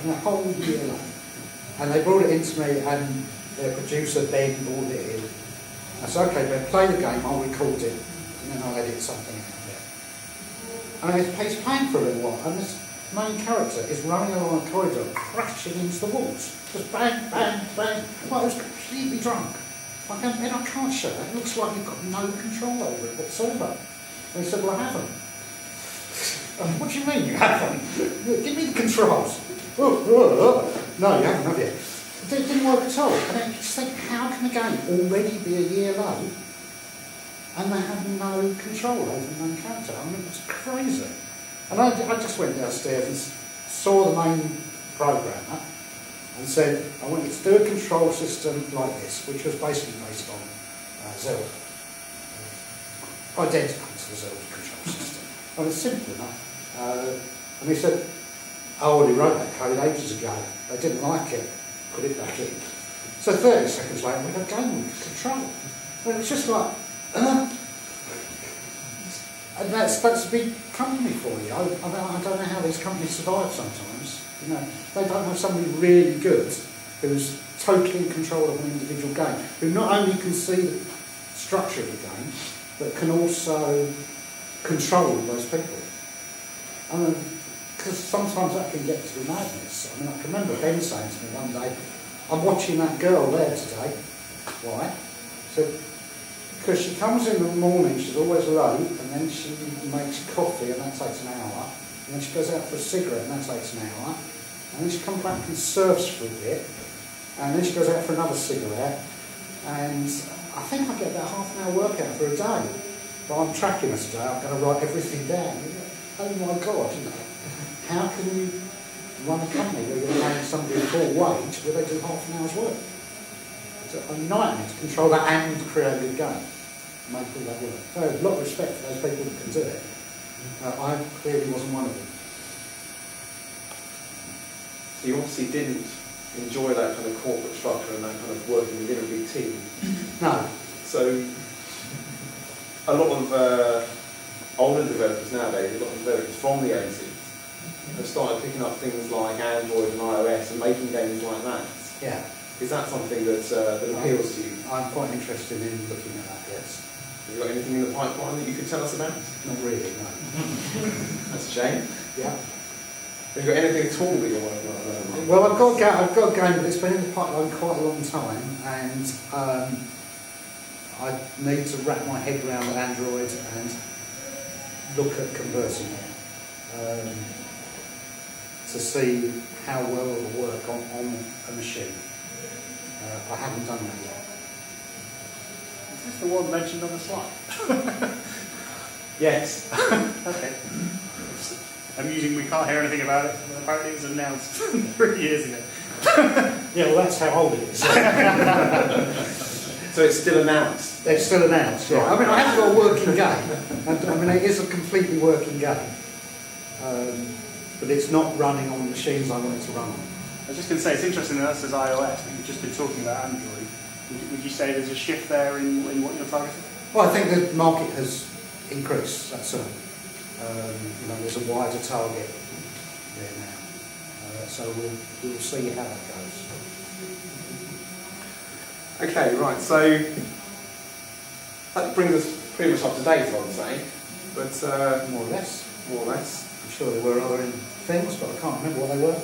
B: A whole year late. And they brought it into me, and their producer Ben brought it in. I said, okay, Ben, play the game, I'll record it, and then I'll edit something out there. And he's playing for a little while, and this main character is running along a corridor, crashing into the walls. Just bang, bang, bang. Well, I was completely drunk. I go, Ben, I can't show that. It looks like you've got no control over it whatsoever. And he said, well, I haven't. What do you mean you haven't? Give me the controls. No, you haven't, have you? It didn't work at all. And then you just think, how can a game already be a year late and they have no control over the main character? I mean, it's crazy. And I just went downstairs and saw the main programmer and said, I want you to do a control system like this, which was basically based on Zelda. Identical to the Zelda control system. And it's simple enough. And he said, I already wrote that code ages ago. They didn't like it. Put it back in. So 30 seconds later, we had a game with control. And it's just like, and that's a big company for you. I don't know how these companies survive sometimes. You know, they don't have somebody really good who's totally in control of an individual game, who not only can see the structure of the game, but can also control those people. Because sometimes that can get to be madness. I mean, I can remember Ben saying to me one day, I'm watching that girl there today. Why? So, because she comes in the morning, she's always late, and then she makes coffee, and that takes an hour. And then she goes out for a cigarette, and that takes an hour. And then she comes back and surfs for a bit. And then she goes out for another cigarette. And I think I get about half an hour workout for a day. But I'm tracking her today, I'm going to write everything down. Oh my God, you know. How can you run a company where you're paying somebody full wage where they do half an hour's work? It's a nightmare to control that and create a good game. Make all that work. So a lot of respect for those people that can do it. I clearly wasn't one of them.
A: So you obviously didn't enjoy that kind of corporate structure and that kind of working within a big team.
B: No.
A: So a lot of older developers nowadays, a lot of developers from the 80s, have started picking up things like Android and iOS and making games like that.
B: Yeah.
A: Is that something that appeals to you?
B: I'm quite interested in looking at that, yes.
A: Have you got anything in the pipeline that you could tell us about?
B: Not really, no.
A: That's a shame.
B: Yeah.
A: Have you got anything at all that you're working on?
B: Well, I've got a game, but it's been in the pipeline quite a long time, and I need to wrap my head around Android and look at converting it. To see how well it will work on a machine. I haven't done that yet.
D: Is this the one mentioned on the slide?
A: Yes.
D: Okay. Amusing, we can't hear anything about it, but apparently it was announced 3 years ago.
B: Yeah, well that's how old it is.
A: So it's still announced?
B: It's still announced, yeah. I mean, I haven't got a working game. I mean, it is a completely working game. But it's not running on the machines I want it to run on.
D: I was just going to say, it's interesting that says iOS, but you've just been talking about Android. Would you say there's a shift there in what you're targeting?
B: Well, I think the market has increased, that's all. You know, there's a wider target there now. So we'll see how that goes.
A: Okay, right, so that brings us pretty much up to date, I would say. But
B: More or less.
A: more or less.
B: I'm sure there were other things, but I can't remember what they were.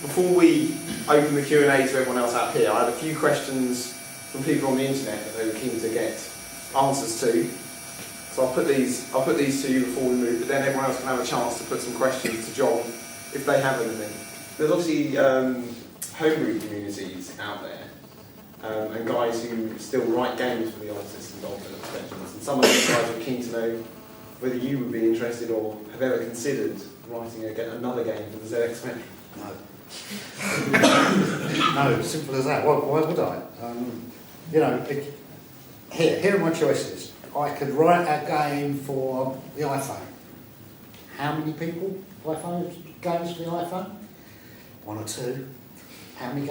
A: Before we open the Q&A to everyone else out here, I had a few questions from people on the internet that they were keen to get answers to. So I'll put these to you before we move, but then everyone else can have a chance to put some questions to John if they have anything. There's obviously homebrew communities out there, and guys who still write games for the old systems, alternate extensions, and some of those guys are keen to know whether you would be interested or have ever considered writing another game for the ZX Spectrum.
B: No. No, simple as that. Why would I? Here are my choices. I could write a game for the iPhone. How many people buy games for the iPhone? 1 or 2. How many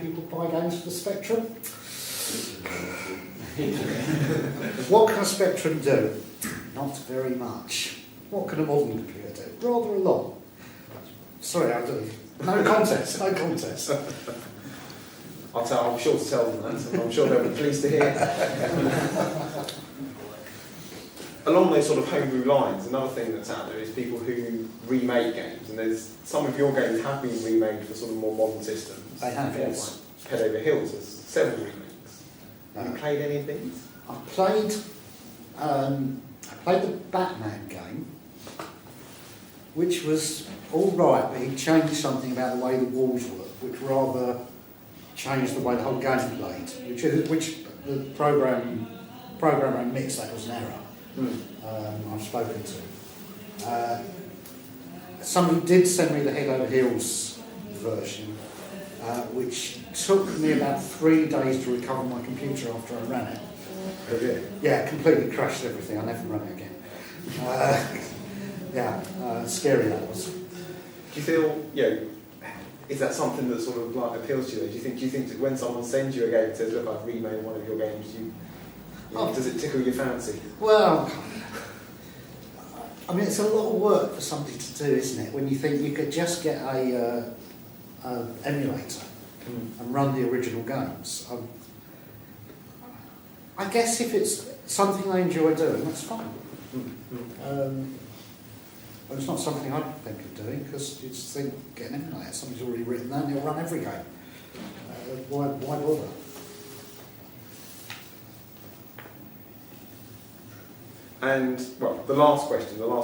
B: people buy games for the Spectrum? What can a Spectrum do? Not very much. What can a modern computer do? Rather a lot. Sorry, I do. No contest.
A: I'm sure to tell them that, and I'm sure they'll be pleased to hear. Along those sort of homebrew lines, another thing that's out there is people who remake games, and there's some of your games have been remade for sort of more modern systems.
B: They have, yes.
A: Like Head Over Heels, there's several remakes. Have you played any of these?
B: I played the Batman game, which was all right, but he changed something about the way the walls work, which rather changed the way the whole game played, which the programmer admits that was an error. I've spoken to. Somebody did send me the Head Over Heels version, which took me about 3 days to recover my computer after I ran it.
A: Oh, yeah.
B: Yeah, completely crashed everything. I never run it again. Scary that was.
A: Do you feel, is that something that sort of like appeals to you? Do you think that when someone sends you a game and says, look, I've remade one of your games, does it tickle your fancy?
B: Well, I mean, it's a lot of work for somebody to do, isn't it? When you think you could just get a emulator and run the original games. I guess if it's something I enjoy doing, that's fine. But it's not something I'd think of doing, because you just think, get an emulator, somebody's already written that and he'll run every game. Why bother?
A: And, well, the last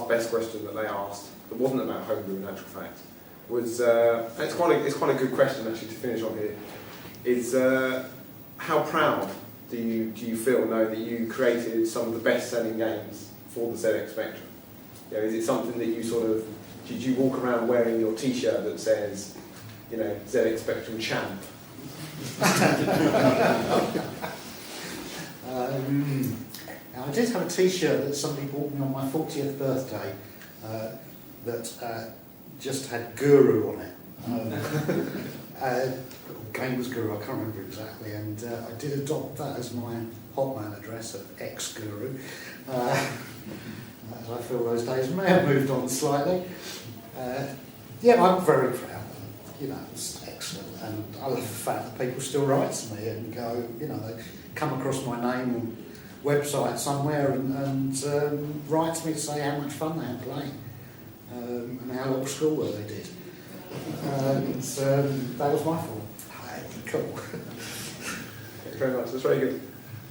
A: best question that they asked, that wasn't about homebrew in actual fact, was, and it's quite a good question actually to finish on here, is how proud do you feel knowing that you created some of the best-selling games for the ZX Spectrum? Is it something that you did you walk around wearing your T-shirt that says, ZX Spectrum champ?
B: I did have a T-shirt that somebody bought me on my 40th birthday that just had Guru on it. Game was Guru, I can't remember exactly, and I did adopt that as my Hotmail address of ex-Guru. As I feel those days may have moved on slightly. I'm very proud. It's excellent, and I love the fact that people still write to me and go, they come across my name on website somewhere and write to me to say how much fun they had playing and how little schoolwork they did. That was my fault. Cool.
A: Thanks very much, that's very good.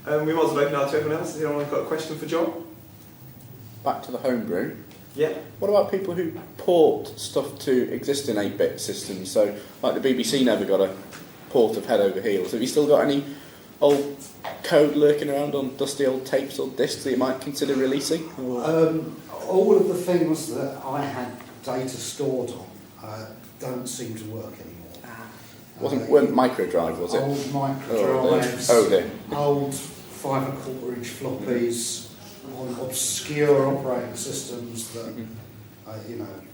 A: We might as well open up to everyone else. Has anyone got a question for John?
E: Back to the homebrew.
A: Yeah.
E: What about people who port stuff to existing 8-bit systems? So, like the BBC never got a port of Head Over Heels. Have you still got any old code lurking around on dusty old tapes or discs that you might consider releasing?
B: All of the things that I had data stored on don't seem to work anymore.
E: Weren't micro drive, was it?
B: Old micro drives, old 5 1/4 inch floppies on obscure operating systems that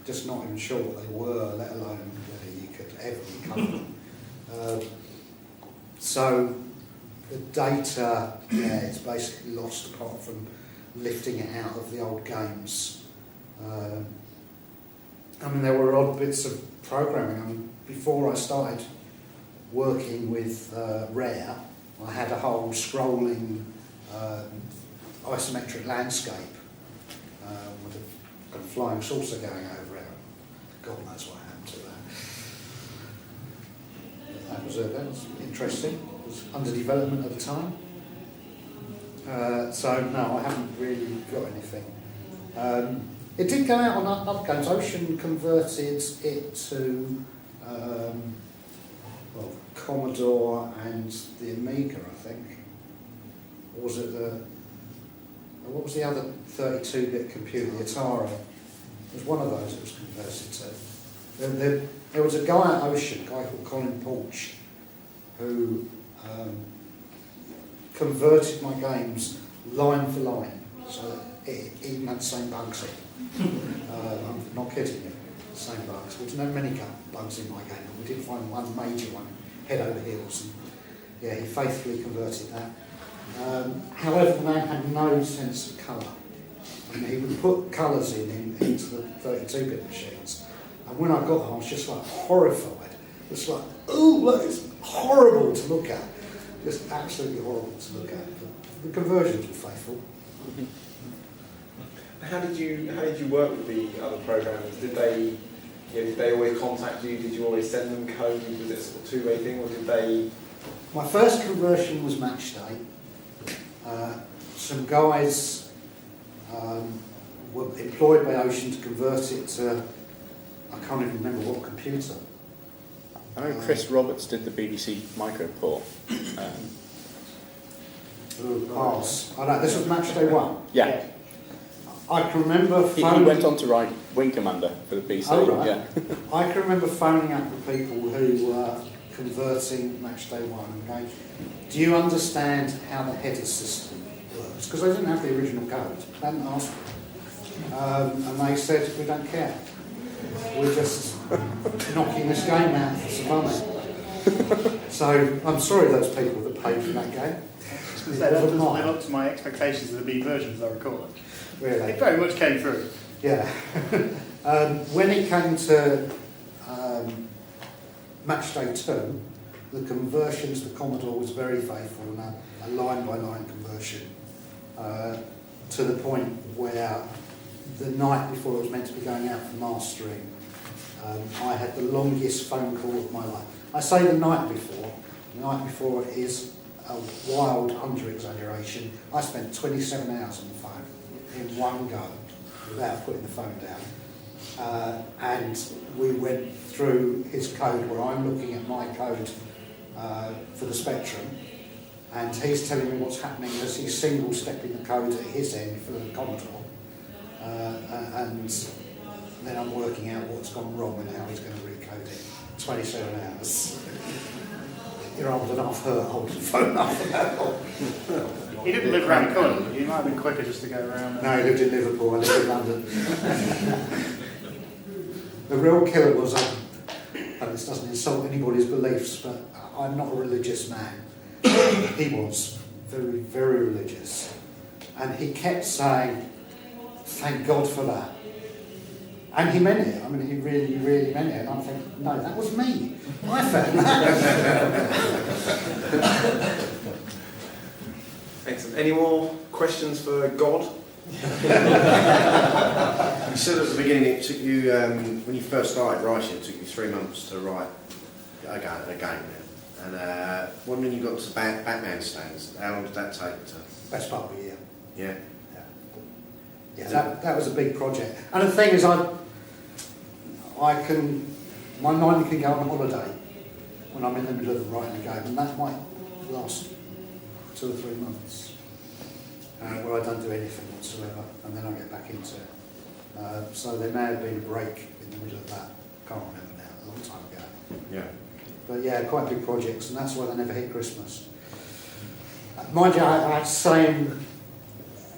B: just not even sure what they were, let alone whether you could ever recover them. So the data, it's basically lost apart from lifting it out of the old games. There were odd bits of programming. Before I started working with Rare, I had a whole scrolling isometric landscape with a flying saucer going over it. God knows what happened to that. That was interesting. It was under development at the time. No, I haven't really got anything. It did go out on other games. Ocean converted it to Commodore and the Amiga, I think. Or was it what was the other 32-bit computer, the Atari? It was one of those it was converted to. There was a guy at Ocean, a guy called Colin Porch, who converted my games line for line, so that it even had the same bugs in. I'm not kidding you, the same bugs. There was no many bugs in my game, but we did find one major one, head over heels, and yeah, he faithfully converted that. However, the man had no sense of colour. And he would put colours into the 32-bit machines. And when I got them, I was just like horrified. It's like, ooh, look, it's horrible to look at. Just absolutely horrible to look at. But the conversions were faithful.
A: How did you work with the other programmers? Did they always contact you? Did you always send them code? Was it a sort of two-way thing, or did they?
B: My first conversion was match day. Some guys were employed by Ocean to convert it to, I can't even remember what computer.
E: I know Chris Roberts did the BBC micro port.
B: Pass. I know, this was match day 1.
E: Yeah.
B: I can remember
E: He
B: phoning...
E: went on to write Wing Commander for the PC.
B: Oh, right.
E: Yeah.
B: I can remember phoning up the people who were converting match day 1 and going, do you understand how the header system works? Because they didn't have the original code. They hadn't asked for it. And they said, we don't care. We're just knocking this game out for some money. So I'm sorry those people that paid for that game.
D: That doesn't live up to my expectations of the B versions, I recall.
B: Really?
D: It very much came through.
B: Yeah. When it came to match day 2, the conversions, the Commodore was very faithful, and a line-by-line conversion to the point where the night before it was meant to be going out for mastering, I had the longest phone call of my life. I say the night before. The night before is a wild under-exaggeration. I spent 27 hours on the phone in one go without putting the phone down. And we went through his code where I'm looking at my code for the Spectrum, and he's telling me what's happening as he's single-stepping the code at his end for the Commodore. And then I'm working out what's gone wrong and how he's going to recode it. 27 hours. You're old enough, holding the phone up for that long.
D: He didn't live around the corner. He might have been quicker just to go around.
B: No, he lived in Liverpool, I lived in London. The real killer was, and this doesn't insult anybody's beliefs, but I'm not a religious man. He was very, very religious. And he kept saying, thank God for that. And he meant it. I mean, he really, really meant it. And I'm thinking, no, that was me. I found that.
A: Excellent. Any more questions for God?
F: You said at the beginning it took you, when you first started writing, it took you 3 months to write a game. And when you got to Batman stands, how long did that take to?
B: Best part of a year.
F: Yeah.
B: Yeah, that was a big project. And the thing is, my mind can go on holiday when I'm in the middle of writing a game, and that might last 2 or 3 months, where I don't do anything whatsoever, and then I get back into it. So there may have been a break in the middle of that. Can't remember now, a long time ago.
F: Yeah.
B: But yeah, quite big projects, and that's why they never hit Christmas. Mind you, I had to say in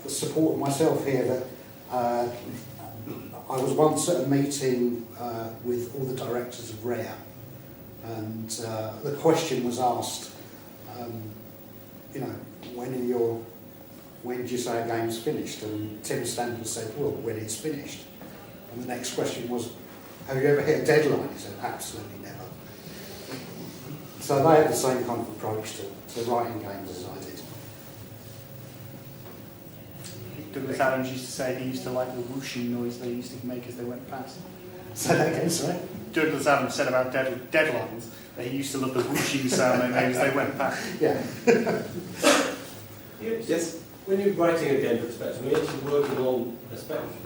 B: the support of myself here that I was once at a meeting with all the directors of Rare, and the question was asked, when do you say a game's finished? And Tim Stanton said, well, when it's finished. And the next question was, have you ever hit a deadline? He said, absolutely never. So they had the same kind of approach to writing games as I did.
D: Douglas Adams used to say he used to like the whooshing noise they used to make as they went past.
B: Say that again, sorry?
D: Douglas Adams said about deadlines that he used to love the whooshing sound they made as they went past.
B: Yeah.
A: Yes?
G: When you're writing a game for Spectrum, are you actually working on a Spectrum?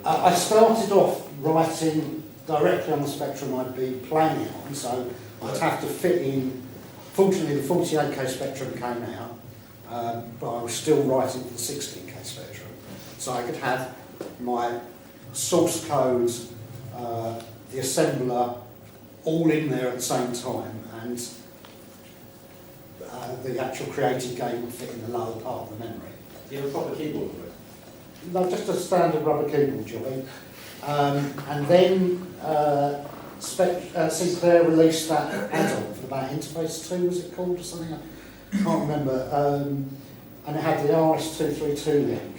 B: I started off writing directly on the Spectrum I'd be playing it on, so I'd have to fit in. Fortunately, the 48K Spectrum came out, but I was still writing for the 16K spectrum. So I could have my source code, the assembler, all in there at the same time, and the actual created game would fit in the lower part of the memory.
G: Do you have a proper keyboard for it?
B: No, just a standard rubber keyboard, Joey. And then Sinclair released that add-on for about Interface 2, was it called, or something? I can't remember. And it had the RS232 link.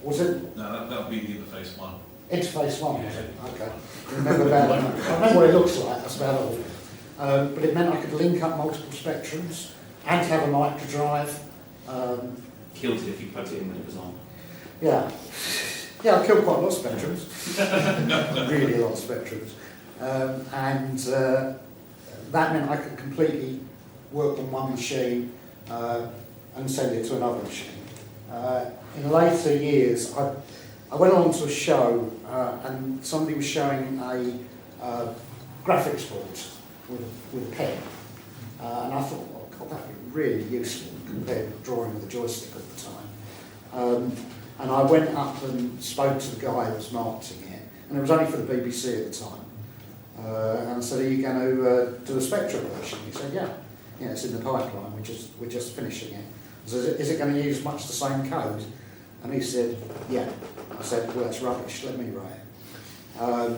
B: Was it?
H: No, that would be the interface one.
B: Interface 1, was it? Okay. I remember that. I remember what it looks like, that's about all. But it meant I could link up multiple spectrums and have a micro drive.
I: Killed it if you plugged it in when it was on.
B: Yeah. Yeah, I killed quite a lot of spectrums. Really a lot of spectrums. And that meant I could completely work on one machine and send it to another machine. In later years, I went on to a show and somebody was showing a graphics board with a pen. And I thought, well, God, that would be really useful compared to drawing with a joystick at the time. And I went up and spoke to the guy who was marketing it, and it was only for the BBC at the time. And I said, "Are you going to do a Spectrum version?" He said, "Yeah, it's in the pipeline. We're just finishing it." I said, "Is it going to use much the same code?" And he said, "Yeah." I said, "Well, that's rubbish. Let me write it."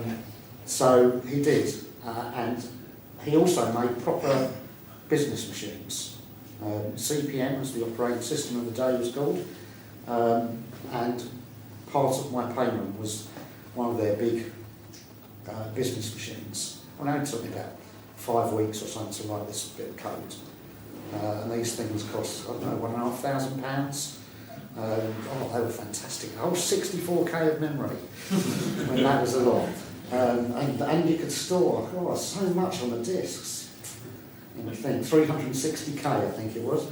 B: So he did, and he also made proper business machines. CPM, as the operating system of the day was called. And part of my payment was one of their big business machines. And it took me about 5 weeks or something to write this bit of code. And these things cost, I don't know, £1,500. They were fantastic. A whole 64K of memory. I mean, that was a lot. And you could store so much on the discs. In the thing, 360K, I think it was.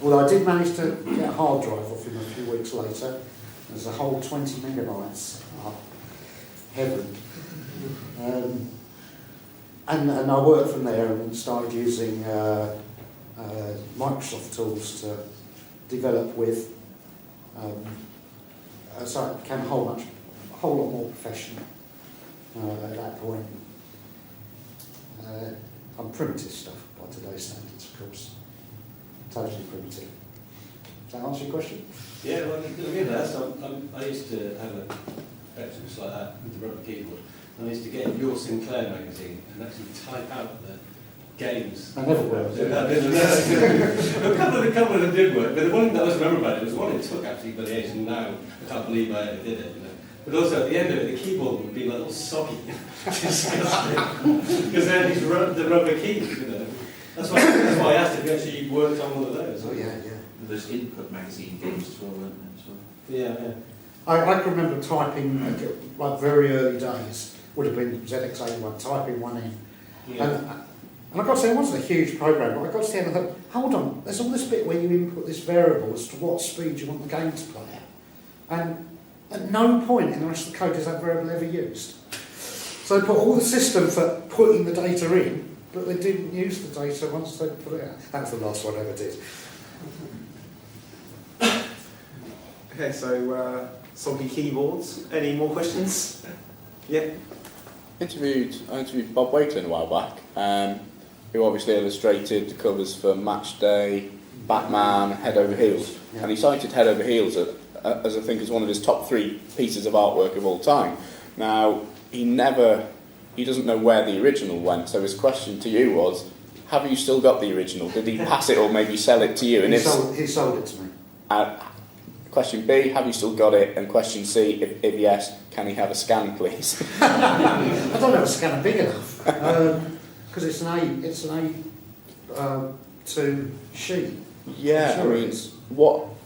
B: Although I did manage to get a hard drive off him a few weeks later. There's a whole 20 megabytes. Oh, heaven. And I worked from there and started using Microsoft tools to develop with. So it became a whole lot more professional at that point. On primitive stuff by today's standards, of course. Totally primitive. Does that answer your question?
G: Yeah, well, again, I used to have a Spectrums like that with the rubber keyboard. And I used to get your Sinclair magazine and actually type out the games.
B: I never worked.
G: A couple of them did work, but the one that was memorable about it was one it took actually by the age, and now I can't believe I ever did it. But also at the end of it, the keyboard would be like all soggy, disgusting, because then he's the rubber keys. That's why I asked if you actually worked on one of those.
B: Oh yeah.
I: Those input magazine games as well, weren't there?
G: Yeah.
B: I can remember typing, like very early days, would have been ZX81, typing one in.
G: Yeah.
B: And I've got to say, it wasn't a huge program, but I got to the end and thought, hold on, there's all this bit where you input this variable as to what speed you want the game to play at. And at no point in the rest of the code is that variable ever used. So they put all the system for putting the data in, but they didn't use the data once they put it out. That's the last one I ever did.
A: Okay, so soggy keyboards. Any more questions? Yeah.
E: I interviewed Bob Wakelin a while back, who obviously illustrated the covers for Match Day, Batman, Head Over Heels, and he cited Head Over Heels as I think as one of his top 3 pieces of artwork of all time. Now he doesn't know where the original went, so his question to you was, have you still got the original? Did he pass it or maybe sell it to you? And
B: he sold it to me.
E: Question B, have you still got it? And question C, if yes, can he have a scan, please?
B: I don't have a scanner big enough because it's an A2 sheet.
E: Yeah,
B: Sure
E: I mean,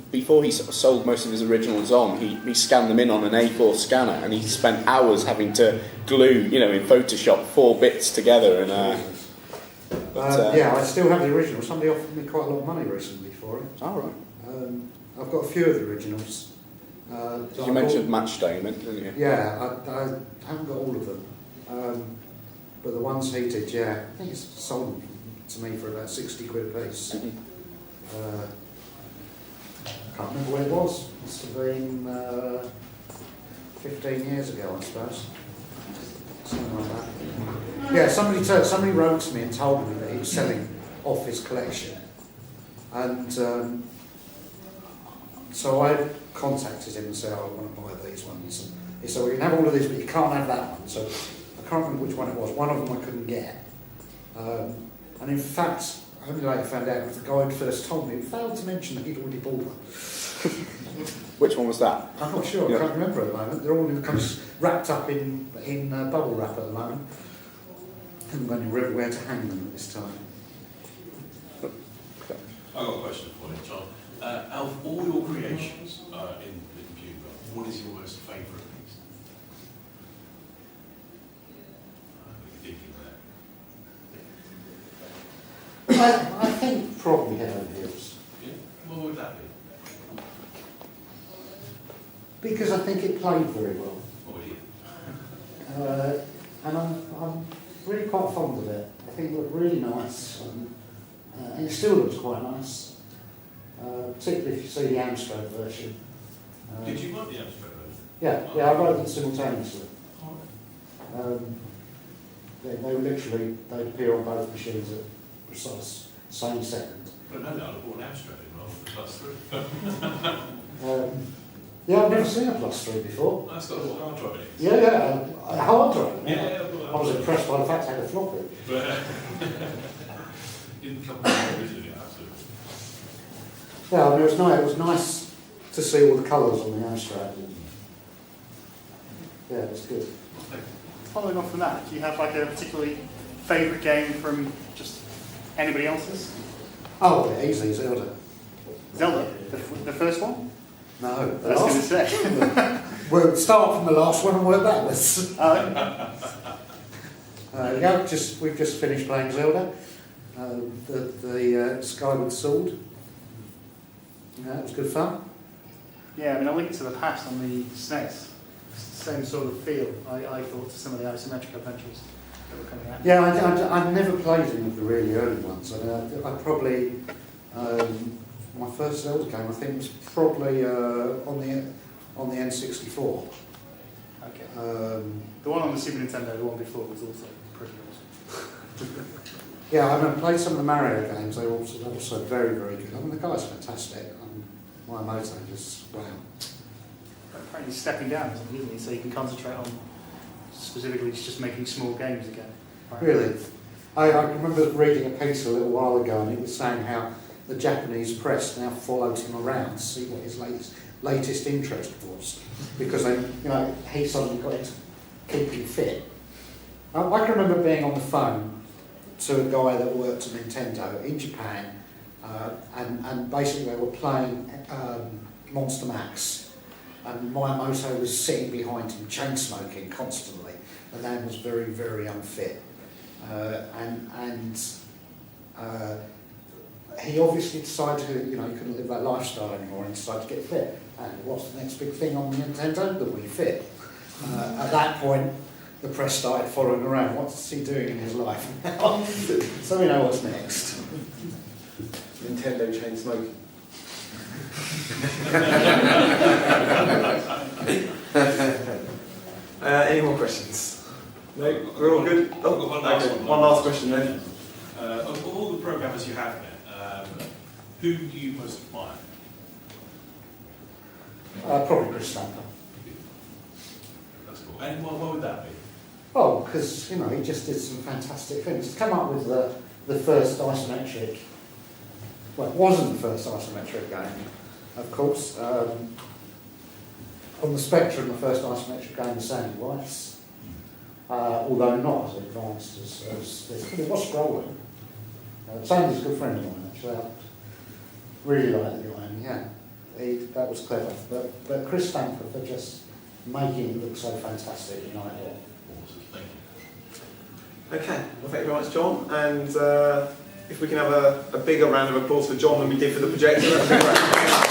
E: before he sold most of his originals on, he scanned them in on an A4 scanner, and he spent hours having to glue, in Photoshop, 4 bits together. And
B: yeah, I still have the original. Somebody offered me quite a lot of money recently for it.
E: All right.
B: I've got a few of the originals.
E: You mentioned Match Day, didn't you?
B: Yeah, I haven't got all of them. But the ones he did, I think he's sold them to me for about 60 quid a piece.
E: Mm-hmm.
B: Can't remember when it was. Must have been 15 years ago, I suppose. Something like that. Yeah, somebody wrote to me and told me that he was selling off his collection, and so I contacted him and said, "I want to buy these ones." And he said, "Well, you can have all of these, but you can't have that one." So I can't remember which one it was. One of them I couldn't get, and in fact, I only later found out because the guy who first told me failed to mention that he'd already bought one.
E: Which one was that?
B: I'm not sure.
E: Yeah.
B: I can't remember at the moment. They're all kind of wrapped up in bubble wrap at the moment. I haven't got any where to hang them at this time.
H: I've got a question for you, John. Out of all your creations in the computer, what is your most favourite piece? You're thinking that.
B: I think probably Head Over Heels.
H: Yeah? What would that be?
B: Because I think it played very well.
H: What would you?
B: And I'm really quite fond of it. I think it looked really nice. And it still looks quite nice. Particularly if you see the Amstrad version.
H: Did you want the abstract version?
B: Yeah, I wrote them simultaneously. They were literally, they'd appear on both machines at precise same second.
H: But no, I'd have bought an abstract in rather than +3.
B: Yeah, I've never seen a +3 before.
H: That's got a little hard drive in it.
B: Yeah, a hard drive.
H: Yeah,
B: I was impressed by the fact it had a floppy.
H: But didn't come with originally, absolutely.
B: Yeah, I mean, it was nice to see all the colours on the Amstrad. Yeah, it was good.
D: Following on from that, do you have like a particularly favourite game from just anybody else's?
B: Oh, yeah, easily Zelda.
D: Zelda, the first one?
B: No, the
D: I was going to
B: last.
D: say.
B: We'll start from the last one and work backwards.
D: Oh,
B: Yeah, we've just finished playing Zelda, the Skyward Sword. Yeah, it was good fun.
D: yeah, I mean, A Link to the Past on the SNES, same sort of feel, I thought, to some of the isometric adventures that were coming out.
B: Yeah, I never played any of the really early ones. I probably, my first Zelda game, I think, was probably on the N64.
D: Okay. The one on the Super Nintendo, the one before, was also pretty awesome.
B: Yeah, I played some of the Mario games. They were also very, very good. I mean, the guy's fantastic. My motor just, wow.
D: Apparently stepping down, isn't he? So you can concentrate on specifically just making small games again.
B: Really? I remember reading a piece a little while ago, and it was saying how the Japanese press now followed him around to see what his latest interest was, because he suddenly got into keeping fit. I can remember being on the phone to a guy that worked at Nintendo in Japan, and basically they were playing Monster Max, and Miyamoto was sitting behind him chain smoking constantly. The man was very, very unfit, and he obviously decided he couldn't live that lifestyle anymore and decided to get fit. And what's the next big thing on the Nintendo? The Wii Fit. At that point, the press started following around. What's he doing in his life now? So we know what's next.
A: Nintendo chain smoking. Any more questions? No, we're all good.
H: I've got one last one.
A: One last question then.
H: Of all the programmers you have there, who do you most admire?
B: Probably Chris Stamper.
H: That's cool. And what would that be?
B: Oh, because he just did some fantastic things. To come up with the first isometric. Well, it wasn't the first isometric game, of course. On the Spectrum, the first isometric game was Sandy Weiss, although not as advanced as this. But it was scrolling. Sandy's a good friend of mine, actually. I really like the guy, and yeah, that was clever. But Chris Stamper for just making it look so fantastic in IO.
H: Awesome, thank you.
A: Okay, well thank you very much, John. And if we can have a bigger round of applause for John than we did for the projector, that'd be great.